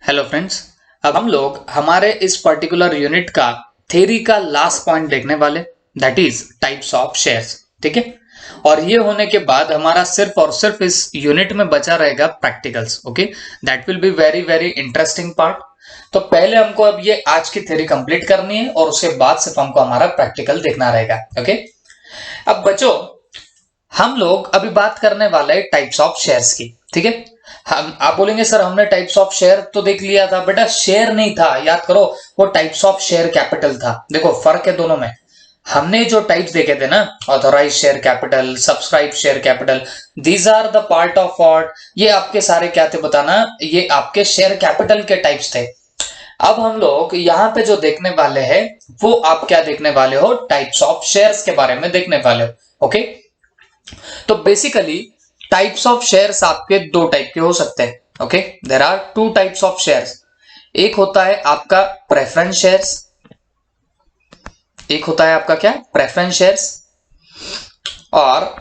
Hello friends. अब हम लोग हमारे इस पर्टिकुलर यूनिट का थ्योरी का लास्ट पॉइंट देखने वाले, that is types of shares. ठीक है, और ये होने के बाद हमारा सिर्फ और सिर्फ इस यूनिट में बचा रहेगा practicals. Okay, that will be very very interesting part. तो पहले हमको अब ये आज की थ्योरी कंप्लीट करनी है और उसके बाद सिर्फ हमको हमारा प्रैक्टिकल देखना रहेगा। ओके, अब बच्चों हम लोग अभी बात करने वाले हैं टाइप्स ऑफ शेयर्स की। ठीक है, हम आप बोलेंगे सर हमने टाइप्स ऑफ शेयर तो देख लिया था। बेटा शेयर नहीं था, याद करो, वो टाइप्स ऑफ शेयर कैपिटल था। देखो फर्क है दोनों में। हमने जो टाइप्स देखे थे ना, authorise share capital, subscribe share capital, these are the part of what, ये आपके सारे क्या थे बताना, ये आपके शेयर कैपिटल के टाइप्स थे। अब हम लोग यहाँ पे जो देखने वाले हैं वो आप क्या देखने वाले हो, टाइप्स ऑफ शेयर्स के बारे में देखने वाले हो। ओके, तो बेसिकली टाइप्स ऑफ शेयर्स आपके दो टाइप के हो सकते हैं। Okay, there are two types of shares. एक होता है आपका प्रेफरेंस शेयर्स, एक होता है आपका क्या, प्रेफरेंस शेयर्स, और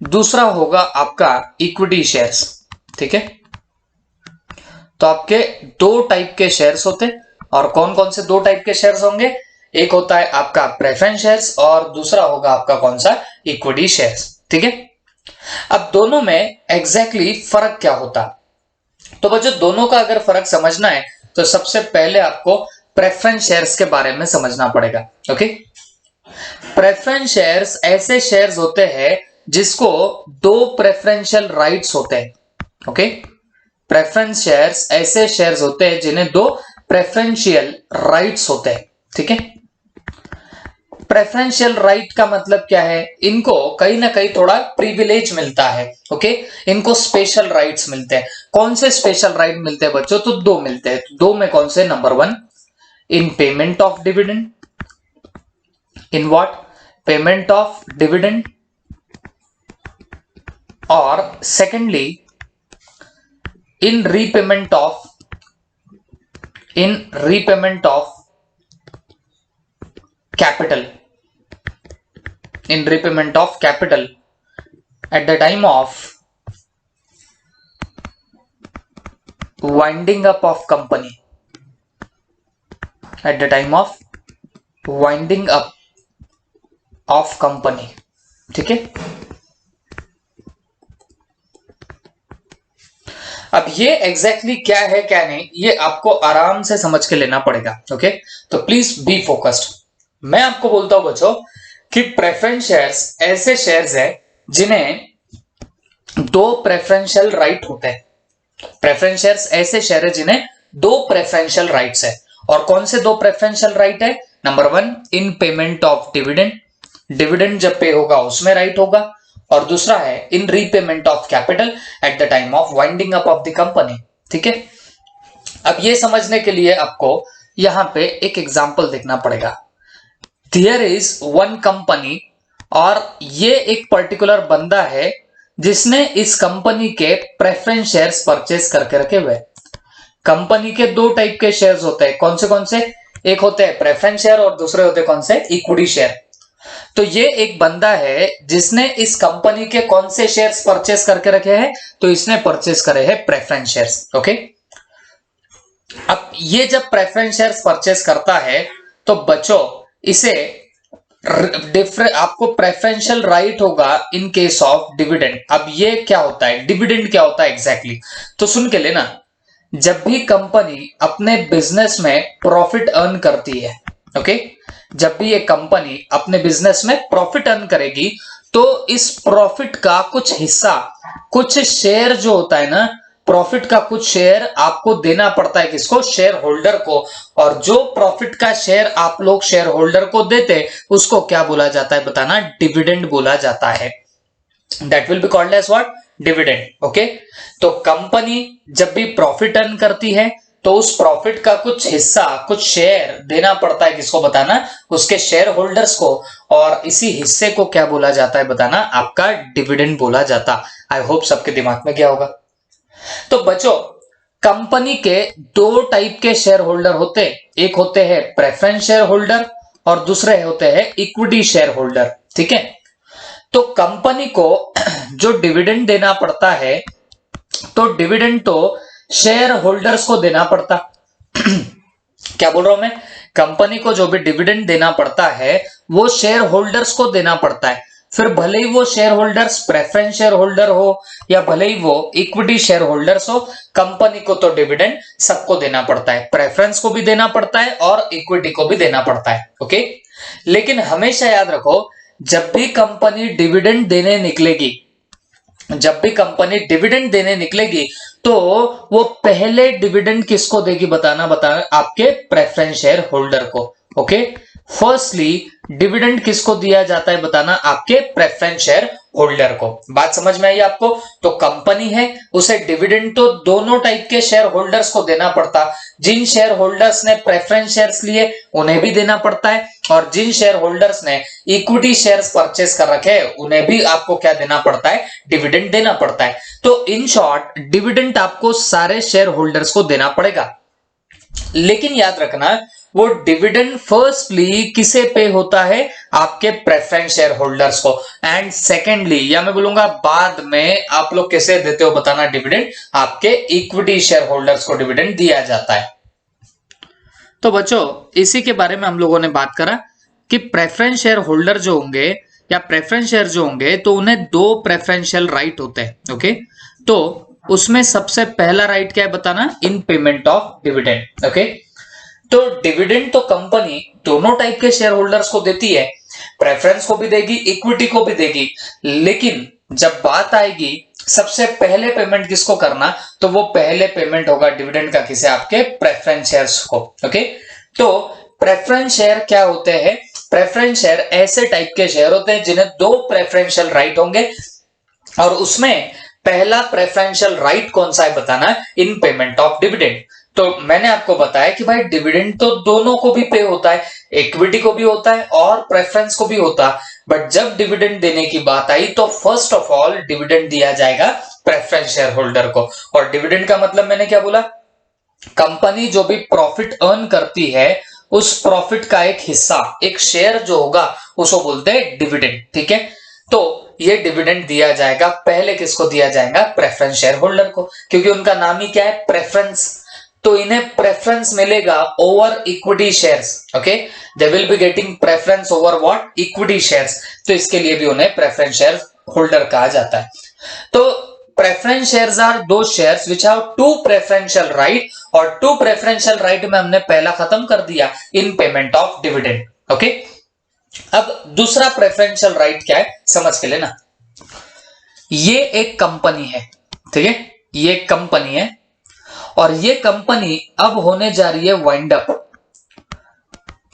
दूसरा होगा आपका इक्विटी शेयर्स। ठीक है, तो आपके दो टाइप के शेयर्स होते हैं। और कौन कौन से दो टाइप के शेयर्स होंगे, एक होता है आपका प्रेफरेंस शेयर्स और दूसरा होगा आपका कौन सा, इक्विटी शेयर्स। ठीक है, अब दोनों में एग्जैक्टली फर्क क्या होता, तो बच्चों दोनों का अगर फर्क समझना है तो सबसे पहले आपको प्रेफरेंस शेयर्स के बारे में समझना पड़ेगा। ओके, प्रेफरेंस शेयर्स ऐसे शेयर्स होते हैं जिसको दो प्रेफरेंशियल राइट्स होते हैं। ओके, प्रेफरेंस शेयर्स ऐसे शेयर्स होते हैं जिन्हें दो प्रेफरेंशियल राइट्स होते हैं। ठीक है, प्रेफरेंशियल राइट का मतलब क्या है, इनको कहीं ना कहीं थोड़ा प्रिविलेज मिलता है। ओके, इनको स्पेशल राइट्स मिलते हैं। कौन से स्पेशल राइट मिलते हैं बच्चों, तो दो मिलते हैं। दो में कौन से, number one in payment of dividend, in what, payment of dividend, और secondly in repayment of capital, in repayment of capital at the time of winding up of company, at the time of winding up of company। ठीक है, अब ये exactly क्या है क्या नहीं, ये आपको आराम से समझ के लेना पड़ेगा। ओके, तो प्लीज बी फोकस्ड। मैं आपको बोलता हूं बच्चों कि प्रेफरेंस शेयर्स ऐसे शेयर्स है जिन्हें दो प्रेफरेंशियल राइट होते हैं। प्रेफरेंस शेयर्स ऐसे शेयर है जिन्हें दो प्रेफरेंशियल राइट्स है। और कौन से दो प्रेफरेंशियल राइट है, number one in payment of dividend, dividend जब पे होगा उसमें राइट होगा, और दूसरा है in repayment of capital at the time of winding up of the company. ठीक है, अब ये समझने के लिए आपको यहां पे एक एग्जांपल देखना पड़ेगा। There is one कंपनी, और ये एक पर्टिकुलर बंदा है जिसने इस कंपनी के प्रेफरेंस शेयर्स परचेस करके रखे हुए। कंपनी के दो टाइप के शेयर्स होते हैं, कौन से, एक होते हैं प्रेफरेंस शेयर और दूसरे होते हैं कौन से, इक्विटी शेयर। तो ये एक बंदा है जिसने इस कंपनी के कौन से शेयर्स परचेस करके रखे हैं, तो इसने परचेस करे हैं प्रेफरेंस शेयर्स। ओके, अब ये जब प्रेफरेंस शेयर्स परचेस करता है तो बच्चों इसे आपको प्रेफरेंशियल राइट होगा इन केस ऑफ डिविडेंड। अब ये क्या होता है, डिविडेंड क्या होता है एग्जैक्टली, तो सुन के लेना। जब भी कंपनी अपने बिजनेस में प्रॉफिट अर्न करती है, ओके, जब भी ये कंपनी अपने बिजनेस में प्रॉफिट अर्न करेगी तो इस प्रॉफिट का कुछ हिस्सा, कुछ शेयर जो होता है ना, प्रॉफिट का कुछ शेयर आपको देना पड़ता है, किसको, शेयर होल्डर को। और जो प्रॉफिट का शेयर आप लोग शेयर होल्डर को देते उसको क्या बोला जाता है बताना, डिविडेंड बोला जाता है। That will be called as what, dividend. Okay, तो कंपनी जब भी प्रॉफिट अर्न करती है तो उस प्रॉफिट का कुछ हिस्सा, कुछ शेयर देना पड़ता है, किसको बताना, उसके शेयर होल्डर्स को। और इसी हिस्से को क्या बोला जाता है बताना, आपका डिविडेंड बोला जाता। आई होप सबके दिमाग में क्या होगा। तो बच्चों कंपनी के दो टाइप के शेयर होल्डर होते हैं, एक होते हैं प्रेफरेंस शेयर होल्डर और दूसरे होते हैं इक्विटी शेयर होल्डर। ठीक है, तो कंपनी को जो डिविडेंड देना पड़ता है, तो डिविडेंड तो शेयर होल्डर्स को देना पड़ता। क्या बोल रहा हूं मैं, कंपनी को जो भी डिविडेंड देना पड़ता है वो शेयर होल्डर्स को देना पड़ता है। फिर भले ही वो share holders preference share holder हो या भले ही वो इक्विटी शेयर होल्डर्स हो, कंपनी को तो डिविडेंड सबको देना पड़ता है, प्रेफरेंस को भी देना पड़ता है और इक्विटी को भी देना पड़ता है। ओके, लेकिन हमेशा याद रखो, जब भी कंपनी डिविडेंड देने निकलेगी, जब भी कंपनी डिविडेंड देने निकलेगी तो वो पहले डिविडेंड किसको देगी, बताना आपके प्रेफरेंस शेयर होल्डर को। ओके, फर्स्टली डिविडेंड किसको दिया जाता है, बताना आपके प्रेफरेंस शेयर होल्डर को। बात समझ में आई आपको? तो कंपनी है, उसे डिविडेंड तो दोनों टाइप के शेयर होल्डर्स को देना पड़ता। जिन शेयर होल्डर्स ने प्रेफरेंस शेयर्स लिए उन्हें भी देना पड़ता है, और जिन शेयर होल्डर्स ने इक्विटी शेयर्स परचेस कर रखे हैं उन्हें भी आपको क्या देना पड़ता है, डिविडेंड देना पड़ता है। तो इन शॉर्ट डिविडेंड आपको सारे शेयर होल्डर्स को देना पड़ेगा। लेकिन याद रखना, वो डिविडेंड फर्स्टली किसे पे होता है, आपके प्रेफरेंस शेयर होल्डर्स को, एंड सेकेंडली या मैं बोलूंगा बाद में आप लोग कैसे देते हो, बताना डिविडेंड आपके इक्विटी शेयर होल्डर्स को डिविडेंड दिया जाता है। तो बच्चों, इसी के बारे में हम लोगों ने बात करा कि प्रेफरेंस शेयर होल्डर जो होंगे या प्रेफरेंस शेयर जो होंगे तो उन्हें दो प्रेफरेंशियल राइट होते हैं। ओके, तो उसमें सबसे पहला राइट क्या है, बताना इन पेमेंट ऑफ डिविडेंड। ओके, तो डिविडेंड तो कंपनी दोनों टाइप के शेयर होल्डर्स को देती है, प्रेफरेंस को भी देगी, इक्विटी को भी देगी। लेकिन जब बात आएगी सबसे पहले पेमेंट किसको करना, तो वो पहले पेमेंट होगा डिविडेंड का किसे, आपके प्रेफरेंस शेयर्स को। ओके, तो प्रेफरेंस शेयर क्या होते हैं, प्रेफरेंस शेयर ऐसे टाइप के शेयर होते हैं जिन्हें दो प्रेफरेंशियल राइट होंगे, और उसमें पहला प्रेफरेंशियल राइट कौन सा है, बताना इन पेमेंट ऑफ डिविडेंड। तो मैंने आपको बताया कि भाई डिविडेंड तो दोनों को भी पे होता है, इक्विटी को भी होता है और प्रेफरेंस को भी होता है, बट जब डिविडेंड देने की बात आई तो फर्स्ट ऑफ ऑल डिविडेंड दिया जाएगा प्रेफरेंस शेयर होल्डर को। और डिविडेंड का मतलब मैंने क्या बोला, कंपनी जो भी प्रॉफिट अर्न करती है उस प्रॉफिट का एक हिस्सा, एक शेयर जो होगा उसको बोलते हैं डिविडेंड। ठीक है, तो ये डिविडेंड दिया जाएगा पहले किसको दिया जाएगा, प्रेफरेंस शेयर होल्डर को, क्योंकि उनका नाम ही क्या है, प्रेफरेंस। तो इन्हें प्रेफरेंस मिलेगा over equity shares. Okay, they will be getting preference over what, equity shares. तो इसके लिए भी उन्हें प्रेफरेंस शेयर होल्डर कहा जाता है। तो preference shares are those shares which have two preferential right, और टू प्रेफरेंशियल राइट में हमने पहला खत्म कर दिया, in payment of dividend. Okay, अब दूसरा प्रेफरेंशियल राइट क्या है, समझ के लेना। ये एक कंपनी है, ठीक है, ये एक कंपनी है, और ये कंपनी अब होने जा रही है wind up.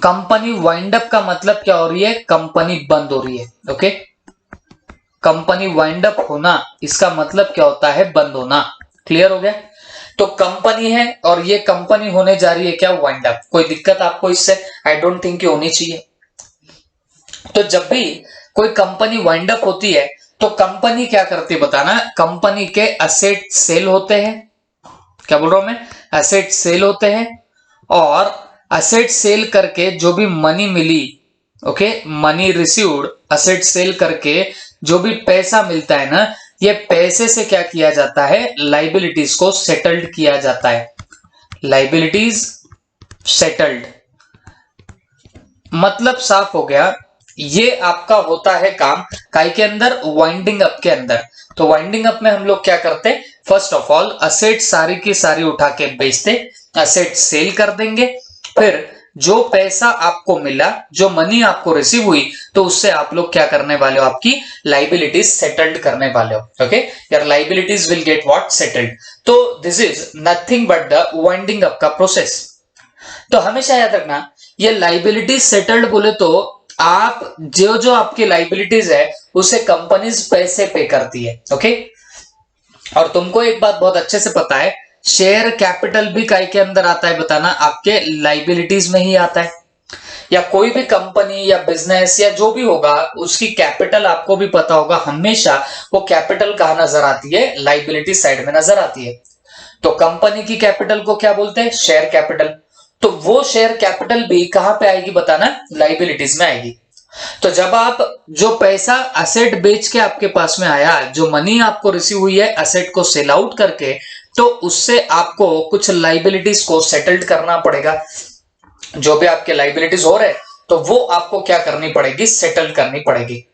Company wind up का मतलब क्या हो रही है, कंपनी बंद हो रही है। ओके, कंपनी वाइंड अप होना इसका मतलब क्या होता है, बंद होना। क्लियर हो गया? तो कंपनी है और ये कंपनी होने जा रही है क्या, वाइंड अप। कोई दिक्कत आपको इससे, आई डोंट थिंक होनी चाहिए। तो जब भी कोई कंपनी वाइंड अप होती है तो कंपनी क्या करती है, बताना, कंपनी के असेट सेल होते हैं। क्या बोल रहा हूं मैं, असेट सेल होते हैं, और असेट सेल करके जो भी मनी मिली, okay, money received, asset sale करके जो भी पैसा मिलता है ना, ये पैसे से क्या किया जाता है, लाइबिलिटीज को सेटल्ड किया जाता है। लाइबिलिटीज सेटल्ड मतलब साफ हो गया, ये आपका होता है काम काय के अंदर, वाइंडिंग अप के अंदर। तो वाइंडिंग अप में हम लोग क्या करते, फर्स्ट ऑफ ऑल असेट सारी की सारी उठा के बेचते, असेट सेल कर देंगे, फिर जो पैसा आपको मिला, जो मनी आपको रिसीव हुई, तो उससे आप लोग क्या करने वाले हो, आपकी लाइबिलिटीज सेटल्ड करने वाले हो। Okay, your liabilities will get what, settled. तो this is nothing but the winding up का प्रोसेस। तो हमेशा याद रखना, ये लाइबिलिटीज सेटल्ड बोले तो आप जो जो आपकी लाइबिलिटीज है उसे कंपनीज पैसे पे करती है। ओके, और तुमको एक बात बहुत अच्छे से पता है, शेयर कैपिटल भी काय के अंदर आता है, बताना आपके लाइबिलिटीज में ही आता है। या कोई भी कंपनी या बिजनेस या जो भी होगा उसकी कैपिटल आपको भी पता होगा, हमेशा वो कैपिटल कहां नजर आती है, लाइबिलिटी साइड में नजर आती है। तो कंपनी की कैपिटल को क्या बोलते हैं, शेयर कैपिटल। तो वो शेयर कैपिटल भी कहां पे आएगी, बताना, लाइबिलिटीज में आएगी। तो जब आप जो पैसा असेट बेच के आपके पास में आया, जो मनी आपको रिसीव हुई है असेट को सेल आउट करके, तो उससे आपको कुछ लाइबिलिटीज को सेटल्ड करना पड़ेगा। जो भी आपके लाइबिलिटीज हो रहे तो वो आपको क्या करनी पड़ेगी, सेटल करनी पड़ेगी।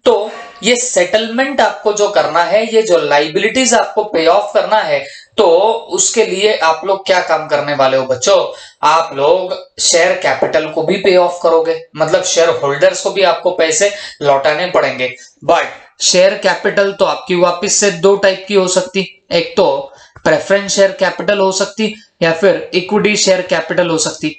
तो ये सेटलमेंट आपको जो करना है, ये जो लाइबिलिटीज आपको पे ऑफ करना है, तो उसके लिए आप लोग क्या काम करने वाले हो बच्चों, आप लोग शेयर कैपिटल को भी पे ऑफ करोगे, मतलब शेयर होल्डर्स को भी आपको पैसे लौटाने पड़ेंगे। बट शेयर कैपिटल तो आपकी वापस से दो टाइप की हो सकती, एक तो प्रेफरेंस शेयर कैपिटल हो सकती या फिर इक्विटी शेयर कैपिटल हो सकती।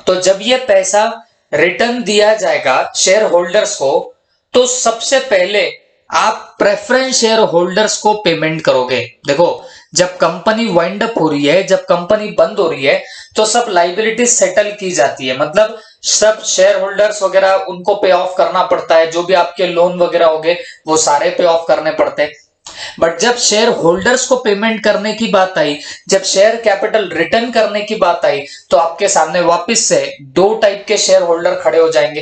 तो जब ये पैसा रिटर्न दिया जाएगा शेयर होल्डर्स को, तो सबसे पहले आप प्रेफरेंस शेयर होल्डर्स को पेमेंट करोगे। देखो, जब कंपनी वाइंड अप हो रही है, जब कंपनी बंद हो रही है, तो सब लाइबिलिटीज सेटल की जाती है, मतलब सब शेयर होल्डर्स वगैरह उनको पे ऑफ करना पड़ता है, जो भी आपके लोन वगैरह हो गए वो सारे पे ऑफ करने पड़ते हैं। बट जब शेयर होल्डर्स को पेमेंट करने की बात आई, जब शेयर कैपिटल रिटर्न करने की बात आई, तो आपके सामने वापस से दो टाइप के शेयर होल्डर खड़े हो जाएंगे,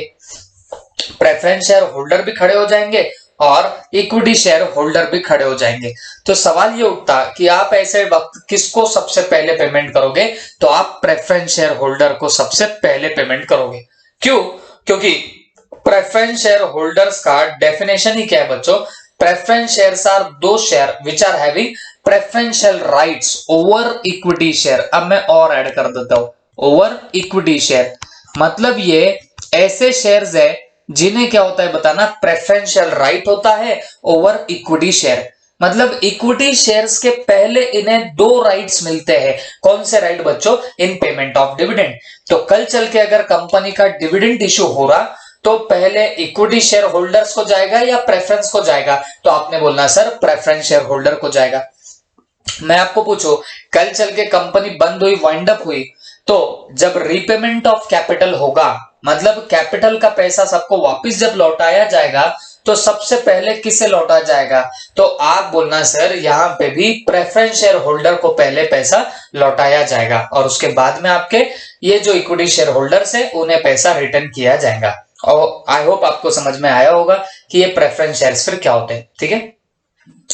प्रेफरेंस शेयर होल्डर भी खड़े हो जाएंगे और इक्विटी शेयर होल्डर भी खड़े हो जाएंगे। तो सवाल ये उठता कि आप ऐसे वक्त किसको सबसे पहले पेमेंट करोगे, तो आप प्रेफरेंस शेयर होल्डर को सबसे पहले पेमेंट करोगे। क्यों? क्योंकि प्रेफरेंस शेयर होल्डर्स का डेफिनेशन ही क्या है बच्चों, प्रेफरेंस शेयर्स आर दो share which are having preferential rights over equity share. अब मैं और ऐड कर देता हूं, ओवर इक्विटी शेयर मतलब ये ऐसे शेयर्स है जिन्हें क्या होता है बताना, प्रेफरेंशियल राइट होता है ओवर इक्विटी शेयर। मतलब इक्विटी शेयर्स के पहले इन्हें दो राइट्स मिलते हैं। कौन से राइट बच्चों? इन पेमेंट ऑफ डिविडेंड। तो कल चल के अगर कंपनी का डिविडेंड इश्यू हो रहा, तो पहले इक्विटी शेयर होल्डर्स को जाएगा या प्रेफरेंस को जाएगा? तो आपने बोलना सर प्रेफरेंस शेयर होल्डर को जाएगा। मैं आपको पूछो, कल चल के कंपनी बंद हुई, वाइंड अप हुई, तो जब रीपेमेंट ऑफ कैपिटल होगा, मतलब कैपिटल का पैसा सबको वापस जब लौटाया जाएगा, तो सबसे पहले किसे लौटा जाएगा? तो आप बोलना सर यहाँ पे भी प्रेफरेंस शेयर होल्डर को पहले पैसा लौटाया जाएगा और उसके बाद में आपके ये जो इक्विटी शेयर होल्डर्स है उन्हें पैसा रिटर्न किया जाएगा। और आई होप आपको समझ में आया होगा कि ये प्रेफरेंस शेयर्स फिर क्या होते हैं। ठीक है,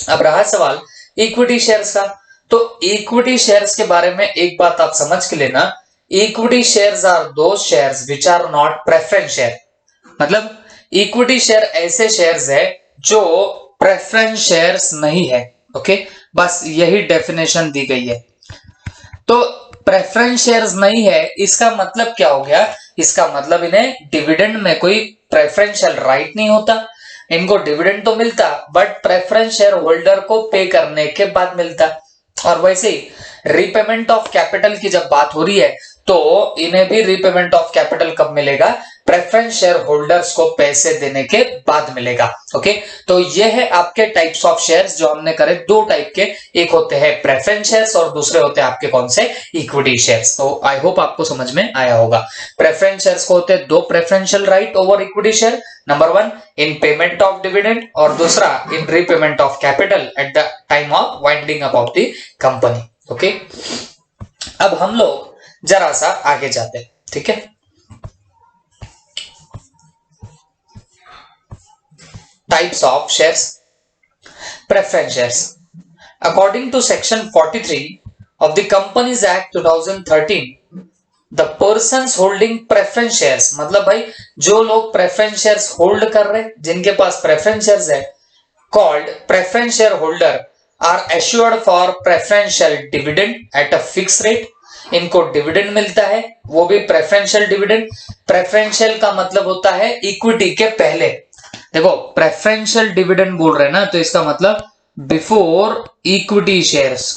अब रहा सवाल इक्विटी शेयर्स का। तो इक्विटी शेयर्स के बारे में एक बात आप समझ के लेना, equity shares are those shares which are not preference share. मतलब इक्विटी शेयर ऐसे शेयर्स है जो प्रेफरेंस शेयर्स नहीं है। ओके, बस यही डेफिनेशन दी गई है। तो प्रेफरेंस शेयर्स नहीं है, इसका मतलब क्या हो गया? इसका मतलब इन्हें डिविडेंड में कोई प्रेफरेंशियल राइट नहीं होता। इनको डिविडेंड तो मिलता बट प्रेफरेंस शेयर होल्डर को पे करने के बाद मिलता। और वैसे ही रीपेमेंट ऑफ कैपिटल की जब बात हो रही है, तो इन्हें भी रीपेमेंट ऑफ कैपिटल कब मिलेगा? प्रेफरेंस शेयर होल्डर्स को पैसे देने के बाद मिलेगा। ओके, तो ये है आपके टाइप्स ऑफ शेयर्स जो हमने करे, दो टाइप के, एक होते हैं प्रेफरेंस शेयर्स और दूसरे होते हैं आपके कौन से? Equity shares. तो आई होप आपको समझ में आया होगा। प्रेफरेंस शेयर्स को होते हैं दो preferential right over equity share, number one in payment of dividend और दूसरा in repayment of capital at the time of winding up of the company. Okay, अब हम लोग जरा सा आगे जाते हैं। ठीक है, types of shares. Preference shares according to section 43 of the Companies Act 2013, the persons holding preference shares, मतलब भाई जो लोग प्रेफरेंस शेयर्स होल्ड कर रहे हैं, जिनके पास प्रेफरेंस शेयर्स है, called preference share holder are assured for preferential dividend at a fix rate. इनको डिविडेंड मिलता है, वो भी प्रेफरेंशियल डिविडेंड। प्रेफरेंशियल का मतलब होता है इक्विटी के पहले। देखो, प्रेफरेंशियल डिविडेंड बोल रहे हैं ना, तो इसका मतलब बिफोर इक्विटी शेयर्स,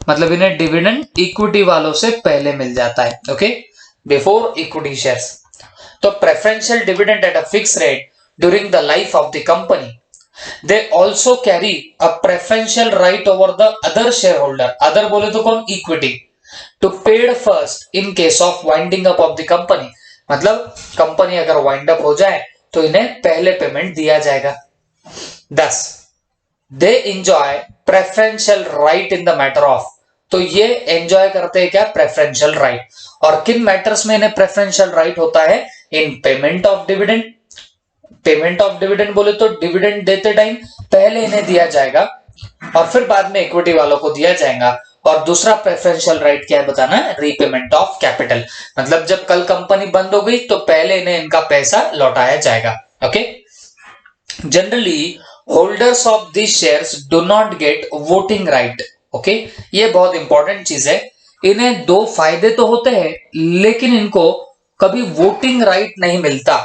मतलब इन्हें डिविडेंड इक्विटी वालों से पहले मिल जाता है। Okay, before equity shares. तो preferential dividend at a fix rate during the life of the company. They also carry a preferential right over the other shareholder. Other बोले तो कौन? Equity. To paid first in case of winding up of the company. मतलब company अगर wind up हो जाए तो इन्हें पहले पेमेंट दिया जाएगा। Thus, they enjoy preferential right in the matter of. तो ये एंजॉय करते हैं क्या? Preferential right. और किन मैटर्स में इन्हें प्रेफरेंशियल राइट होता है? इन payment of dividend. Payment of dividend बोले तो डिविडेंड देते टाइम पहले इन्हें दिया जाएगा और फिर बाद में इक्विटी वालों को दिया जाएगा। और दूसरा प्रेफरेंशियल राइट क्या है बताना, रीपेमेंट ऑफ कैपिटल, मतलब जब कल कंपनी बंद हो गई तो पहले इन्हें इनका पैसा लौटाया जाएगा। Okay, generally holders of this shares do not gate voting right. Okay, ये बहुत इंपॉर्टेंट चीज है। इन्हें दो फायदे तो होते हैं लेकिन इनको कभी वोटिंग राइट नहीं मिलता।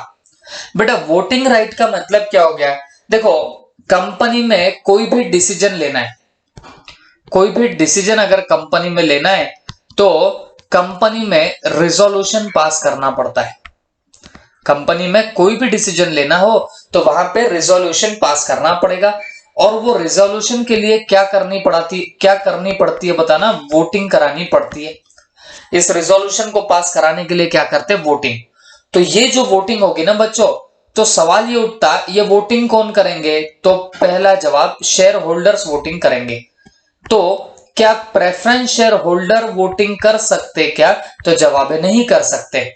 बेटा वोटिंग राइट का मतलब क्या हो गया, देखो कंपनी में कोई भी डिसीजन लेना है, कोई भी डिसीजन अगर कंपनी में लेना है तो कंपनी में रिजोल्यूशन पास करना पड़ता है। कंपनी में कोई भी डिसीजन लेना हो तो वहां पे रिजोल्यूशन पास करना पड़ेगा। और वो रिजोल्यूशन के लिए क्या करनी पड़ती है बताना, वोटिंग करानी पड़ती है। इस रिजोल्यूशन को पास कराने के लिए क्या करते हैं, वोटिंग। तो ये जो वोटिंग होगी ना बच्चों, तो सवाल ये उठता, ये वोटिंग कौन करेंगे, तो पहला जवाब शेयर होल्डर्स वोटिंग करेंगे। तो क्या प्रेफरेंस शेयर होल्डर वोटिंग कर सकते क्या, तो जवाब है नहीं कर सकते।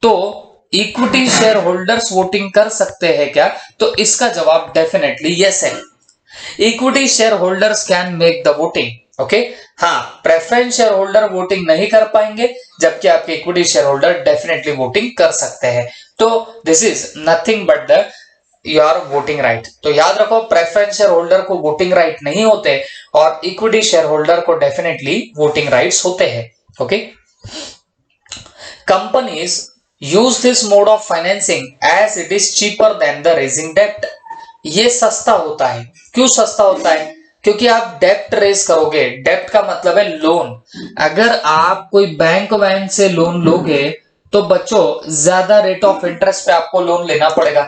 तो इक्विटी शेयर होल्डर्स वोटिंग कर सकते हैं क्या, तो इसका जवाब डेफिनेटली यस है। Equity share holders can make the voting. Okay, हाँ प्रेफरेंस शेयर होल्डर वोटिंग नहीं कर पाएंगे, जबकि आपके equity share holder definitely voting कर सकते हैं। तो this is nothing but the your voting right. तो याद रखो प्रेफरेंस शेयर होल्डर को वोटिंग राइट नहीं होते और इक्विटी शेयर होल्डर को डेफिनेटली वोटिंग राइट्स होते हैं। Okay, companies use this mode of financing as it is cheaper than the raising डेप्ट। ये सस्ता होता है। क्यों सस्ता होता है, क्योंकि आप डेप्ट रेज करोगे। डेप्ट का मतलब है लोन। अगर आप कोई बैंक वैंक से लोन लोगे तो बच्चों ज्यादा रेट ऑफ इंटरेस्ट पे आपको लोन लेना पड़ेगा।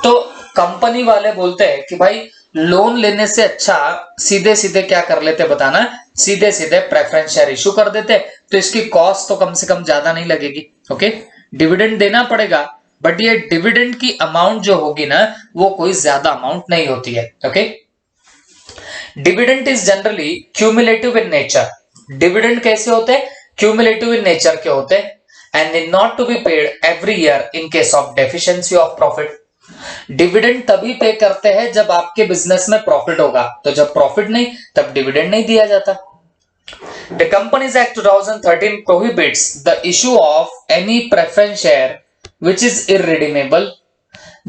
तो कंपनी वाले बोलते हैं कि भाई लोन लेने से अच्छा सीधे सीधे क्या कर लेते बताना, सीधे सीधे प्रेफरेंस शेयर इशू कर देते, तो इसकी कॉस्ट तो कम से कम ज्यादा नहीं लगेगी। ओके, डिविडेंड देना पड़ेगा बट ये डिविडेंड की अमाउंट जो होगी ना वो कोई ज्यादा अमाउंट नहीं होती है। Okay, dividend is generally cumulative in nature. Dividend कैसे होते हैं, क्यूमुलेटिव इन नेचर के होते हैं and need not to be paid every year in case of deficiency of profit. Dividend तभी पे करते हैं जब आपके बिजनेस में प्रॉफिट होगा, तो जब प्रॉफिट नहीं तब डिविडेंड नहीं दिया जाता। The Companies Act 2013 prohibits the issue of any preference share which is irredeemable।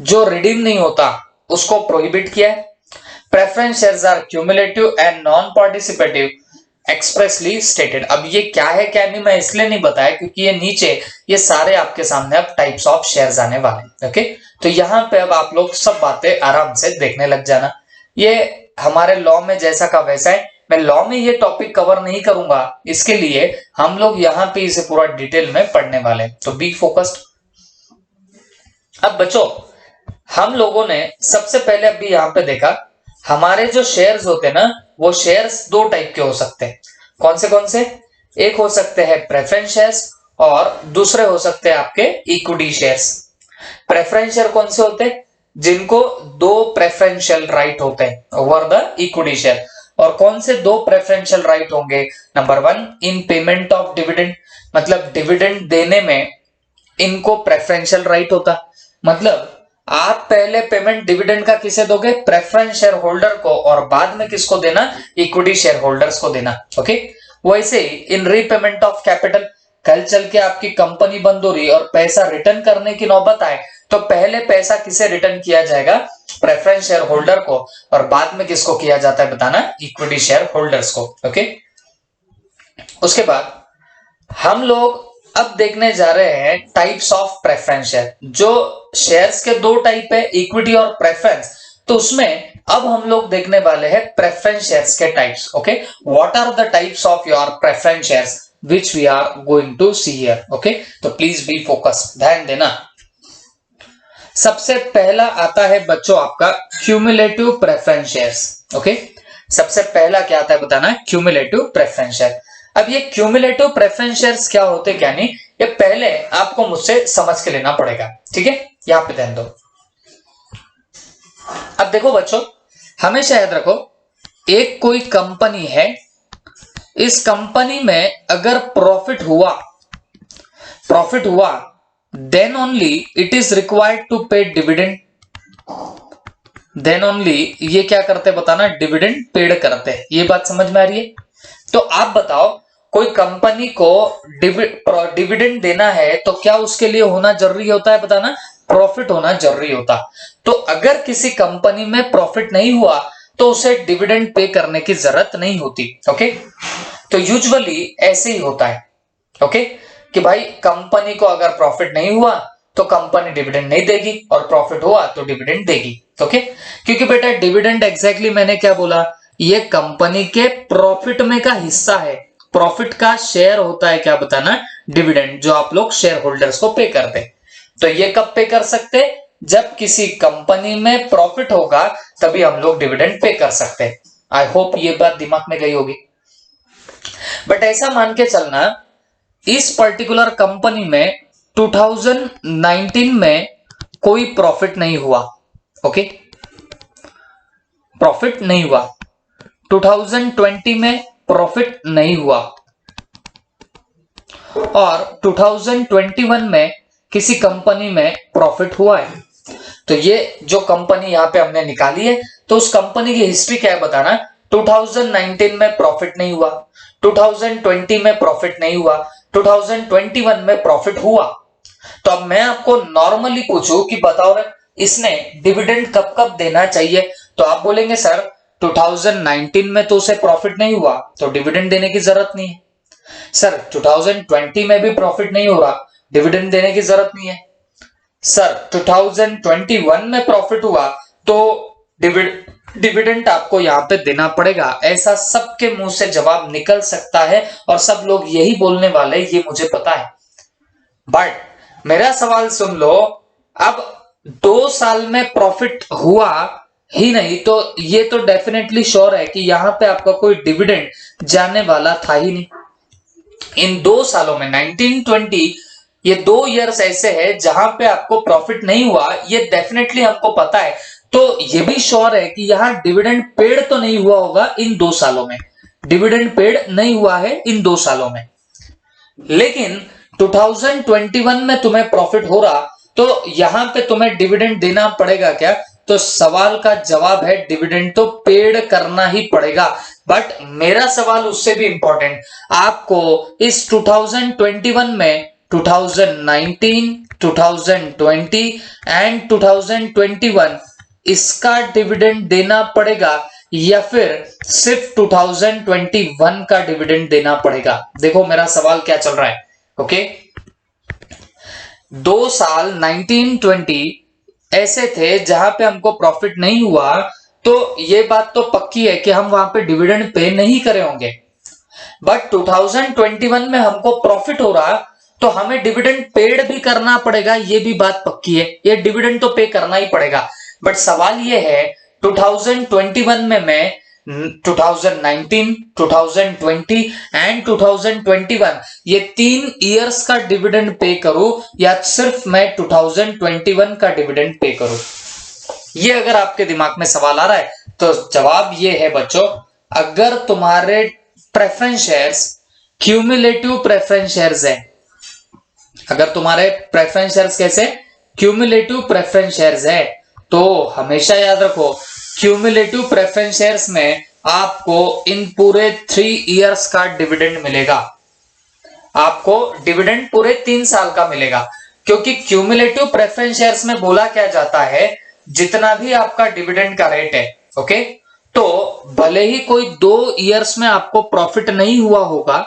जो रिडीम नहीं होता उसको प्रोहिबिट किया है। Preference shares are cumulative and non participative expressly stated. अब ये क्या है क्या नहीं मैं इसलिए नहीं बताया क्योंकि ये नीचे ये सारे आपके सामने अब टाइप्स ऑफ शेयर्स आने वाले। ओके, तो यहाँ पे अब आप लोग सब बातें आराम से देखने लग जाना। ये हमारे लॉ में जैसा का वैसा है। मैं लॉ में ये टॉपिक कवर नहीं करूंगा, इसके लिए हम लोग यहाँ पे इसे पूरा डिटेल में पढ़ने वाले, तो बी फोकस्ड। अब बच्चों हम लोगों ने सबसे पहले अभी यहाँ पे देखा हमारे जो शेयर्स होते हैं ना वो शेयर्स दो टाइप के हो सकते हैं। कौन से, एक हो सकते हैं प्रेफरेंस शेयर्स और दूसरे हो सकते हैं आपके इक्विटी शेयर्स। प्रेफरेंस शेयर कौन से होते हैं, जिनको दो प्रेफरेंशियल राइट होते हैं ओवर द इक्विटी शेयर। और कौन से दो प्रेफरेंशियल राइट होंगे, number 1 in payment of dividend, मतलब डिविडेंड देने में इनको प्रेफरेंशियल राइट होता। मतलब आप पहले पेमेंट डिविडेंड का किसे दोगे, प्रेफरेंस शेयर होल्डर को, और बाद में किसको देना, इक्विटी शेयर होल्डर्स को देना। ओके, वैसे ही इन रीपेमेंट ऑफ कैपिटल, कल चल के आपकी कंपनी बंद हो रही और पैसा रिटर्न करने की नौबत आए तो पहले पैसा किसे रिटर्न किया जाएगा, प्रेफरेंस शेयर होल्डर को, और बाद में किसको किया जाता है बताना, इक्विटी शेयर होल्डर्स को। ओके, उसके बाद हम लोग अब देखने जा रहे हैं टाइप्स ऑफ प्रेफरेंस शेयर। जो शेयर्स के दो टाइप है, इक्विटी और प्रेफरेंस, तो उसमें अब हम लोग देखने वाले हैं प्रेफरेंस शेयर्स के types. Okay, what are the types of your preference shares which we are going to see here। okay, तो प्लीज बी फोकस, ध्यान देना। सबसे पहला आता है बच्चों आपका क्यूमुलेटिव प्रेफरेंस शेयर्स। ओके, सबसे पहला क्या आता है बताना, क्यूमुलेटिव प्रेफरेंस शेयर। अब ये क्यूमुलेटिव प्रेफरेंस शेयर्स क्या होते क्या नहीं, ये पहले आपको मुझसे समझ के लेना पड़ेगा। ठीक है, यहां पे ध्यान दो। अब देखो बच्चों, हमेशा याद रखो, एक कोई कंपनी है, इस कंपनी में अगर प्रॉफिट हुआ then only it is required to pay dividend. Then only ये क्या करते बताना, डिविडेंड पेड करते। ये बात समझ में आ रही है? तो आप बताओ, कोई कंपनी को डिविडेंड देना है तो क्या उसके लिए होना जरूरी होता है बताना, प्रॉफिट होना जरूरी होता। तो अगर किसी कंपनी में प्रॉफिट नहीं हुआ तो उसे डिविडेंड पे करने की जरूरत नहीं होती। ओके, तो यूजुअली ऐसे ही होता है। ओके, कि भाई कंपनी को अगर प्रॉफिट नहीं हुआ तो कंपनी डिविडेंड नहीं देगी, और प्रॉफिट हुआ तो डिविडेंड देगी। ओके, क्योंकि बेटा डिविडेंड एग्जैक्टली मैंने क्या बोला, ये कंपनी के प्रॉफिट में का हिस्सा है, प्रॉफिट का शेयर होता है क्या बताना, डिविडेंड, जो आप लोग शेयर होल्डर्स को पे करते। तो ये कब पे कर सकते, जब किसी कंपनी में प्रॉफिट होगा तभी हम लोग डिविडेंड पे कर सकते हैं। आई होप ये बात दिमाग में गई होगी। बट ऐसा मान के चलना, इस पर्टिकुलर कंपनी में 2019 में कोई प्रॉफिट नहीं हुआ। ओके, प्रॉफिट नहीं हुआ। 2020 में प्रॉफिट नहीं हुआ, और 2021 में किसी कंपनी में प्रॉफिट हुआ है। तो ये जो कंपनी यहां पे हमने निकाली है, तो उस कंपनी की हिस्ट्री क्या है बताना। 2019 में प्रॉफिट नहीं हुआ, 2020 में प्रॉफिट नहीं हुआ, 2021 में प्रॉफिट हुआ। तो अब मैं आपको नॉर्मली पूछूं कि बताओ रे, इसने डिविडेंड कब कब देना चाहिए, तो आप बोलेंगे सर 2019 में तो उसे प्रॉफिट नहीं हुआ तो डिविडेंड देने की जरूरत नहीं है। सर 2020 में भी प्रॉफिट नहीं हो रहा, डिविडेंड देने की जरूरत नहीं है। सर 2021 में प्रॉफिट हुआ तो डिविडेंड आपको यहां पे देना पड़ेगा। ऐसा सबके मुंह से जवाब निकल सकता है और सब लोग यही बोलने वाले, ये मुझे पता है। बट मेरा सवाल सुन लो, अब 2 साल में प्रॉफिट हुआ ही नहीं तो ये तो डेफिनेटली श्योर है कि यहां पे आपका कोई डिविडेंड जाने वाला था ही नहीं। इन 2 सालों में 1920, ये 2 इयर्स ऐसे हैं जहां पे आपको प्रॉफिट नहीं हुआ, ये डेफिनेटली हमको पता है। तो ये भी श्योर है कि यहां डिविडेंड पेड तो नहीं हुआ होगा इन 2 सालों में, डिविडेंड पेड नहीं हुआ है इन 2 सालों में। लेकिन 2021 में तुम्हें प्रॉफिट हो रहा तो यहां पे तुम्हें डिविडेंड देना पड़ेगा क्या, तो सवाल का जवाब है डिविडेंड तो पेड करना ही पड़ेगा। बट मेरा सवाल उससे भी इंपॉर्टेंट, आपको इस 2021 में 2019, 2020 एंड 2021 इसका डिविडेंड देना पड़ेगा या फिर सिर्फ 2021 का डिविडेंड देना पड़ेगा। देखो मेरा सवाल क्या चल रहा है। ओके, 2 साल 1920 ऐसे थे जहां पे हमको प्रॉफिट नहीं हुआ, तो ये बात तो पक्की है कि हम वहां पे डिविडेंड पे नहीं करे होंगे। बट 2021 में हमको प्रॉफिट हो रहा तो हमें डिविडेंड पेड भी करना पड़ेगा, ये भी बात पक्की है, ये डिविडेंड तो पे करना ही पड़ेगा। बट सवाल ये है 2021 में मैं 2019, 2020 एंड 2021 ये 3 इयर्स का डिविडेंड पे करूं या सिर्फ मैं 2021 का डिविडेंड पे करूं, ये अगर आपके दिमाग में सवाल आ रहा है तो जवाब ये है बच्चों, अगर तुम्हारे preference shares cumulative preference shares है, अगर तुम्हारे प्रेफरेंस शेयर्स कैसे क्यूमुलेटिव प्रेफरेंस शेयर्स है, तो हमेशा याद रखो क्यूमुलेटिव प्रेफरेंस शेयर्स में आपको इन पूरे 3 इयर्स का डिविडेंड मिलेगा, आपको डिविडेंड पूरे 3 साल का मिलेगा। क्योंकि क्यूमुलेटिव प्रेफरेंस शेयर्स में बोला क्या जाता है, जितना भी आपका डिविडेंड का रेट है, ओके, तो भले ही कोई 2 इयर्स में आपको प्रॉफिट नहीं हुआ होगा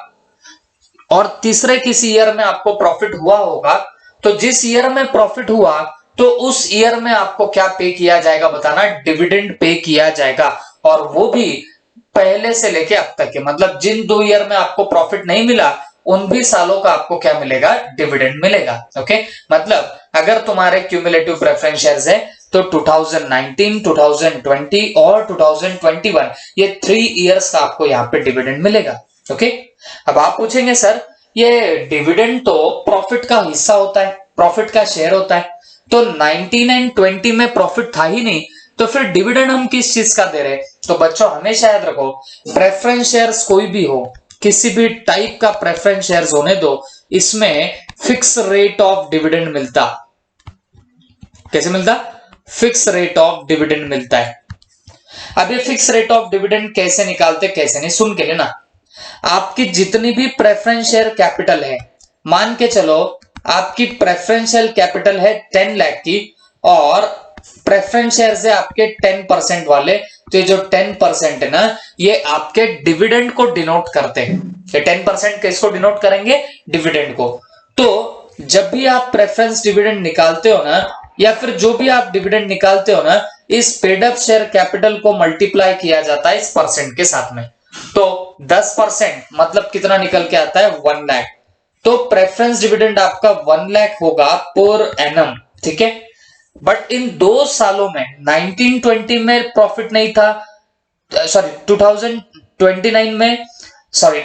और तीसरे किसी ईयर में आपको प्रॉफिट हुआ होगा, तो जिस ईयर में प्रॉफिट हुआ तो उस ईयर में आपको क्या पे किया जाएगा बताना, डिविडेंड पे किया जाएगा। और वो भी पहले से लेके अब तक के, मतलब जिन 2 ईयर में आपको प्रॉफिट नहीं मिला उन भी सालों का आपको क्या मिलेगा, डिविडेंड मिलेगा। ओके, मतलब अगर तुम्हारे क्यूमुलेटिव प्रेफरेंस शेयर्स है तो 2019, 2020 और 2021 ये 3 इयर्स का आपको यहाँ पे डिविडेंड मिलेगा। ओके, अब आप पूछेंगे सर ये डिविडेंड तो प्रॉफिट का हिस्सा होता है, प्रॉफिट का शेयर होता है, तो 19 एंड 20 में प्रॉफिट था ही नहीं तो फिर डिविडेंड हम किस चीज का दे रहे। तो बच्चों हमेशा याद रखो, प्रेफरेंस शेयर्स कोई भी हो, किसी भी टाइप का प्रेफरेंस शेयर्स होने दो, इसमें फिक्स रेट ऑफ डिविडेंड मिलता। कैसे मिलता, फिक्स रेट ऑफ डिविडेंड मिलता है। अब ये फिक्स रेट ऑफ डिविडेंड कैसे निकालते कैसे नहीं, सुन के लेना। आपकी जितनी भी प्रेफरेंशियल कैपिटल है, मान के चलो आपकी प्रेफरेंशियल कैपिटल है 10 लाख की और प्रेफरेंस शेयर्स है आपके 10% वाले, तो ये जो 10% है ना, ये आपके डिविडेंड को डिनोट करते हैं। ये 10% किसको डिनोट करेंगे? डिविडेंड को। तो जब भी आप प्रेफरेंस डिविडेंड निकालते हो ना, या फिर जो भी आप डिविडेंड निकालते हो ना, इस पेड अप शेयर कैपिटल को मल्टीप्लाई किया जाता है इस परसेंट के साथ में। तो 10% मतलब कितना निकल के आता है? 1 लाख। तो प्रेफरेंस डिविडेंड आपका 1 लाख होगा पर एनम, ठीक है। बट इन 2 सालों में 1920 में प्रॉफिट नहीं था, सॉरी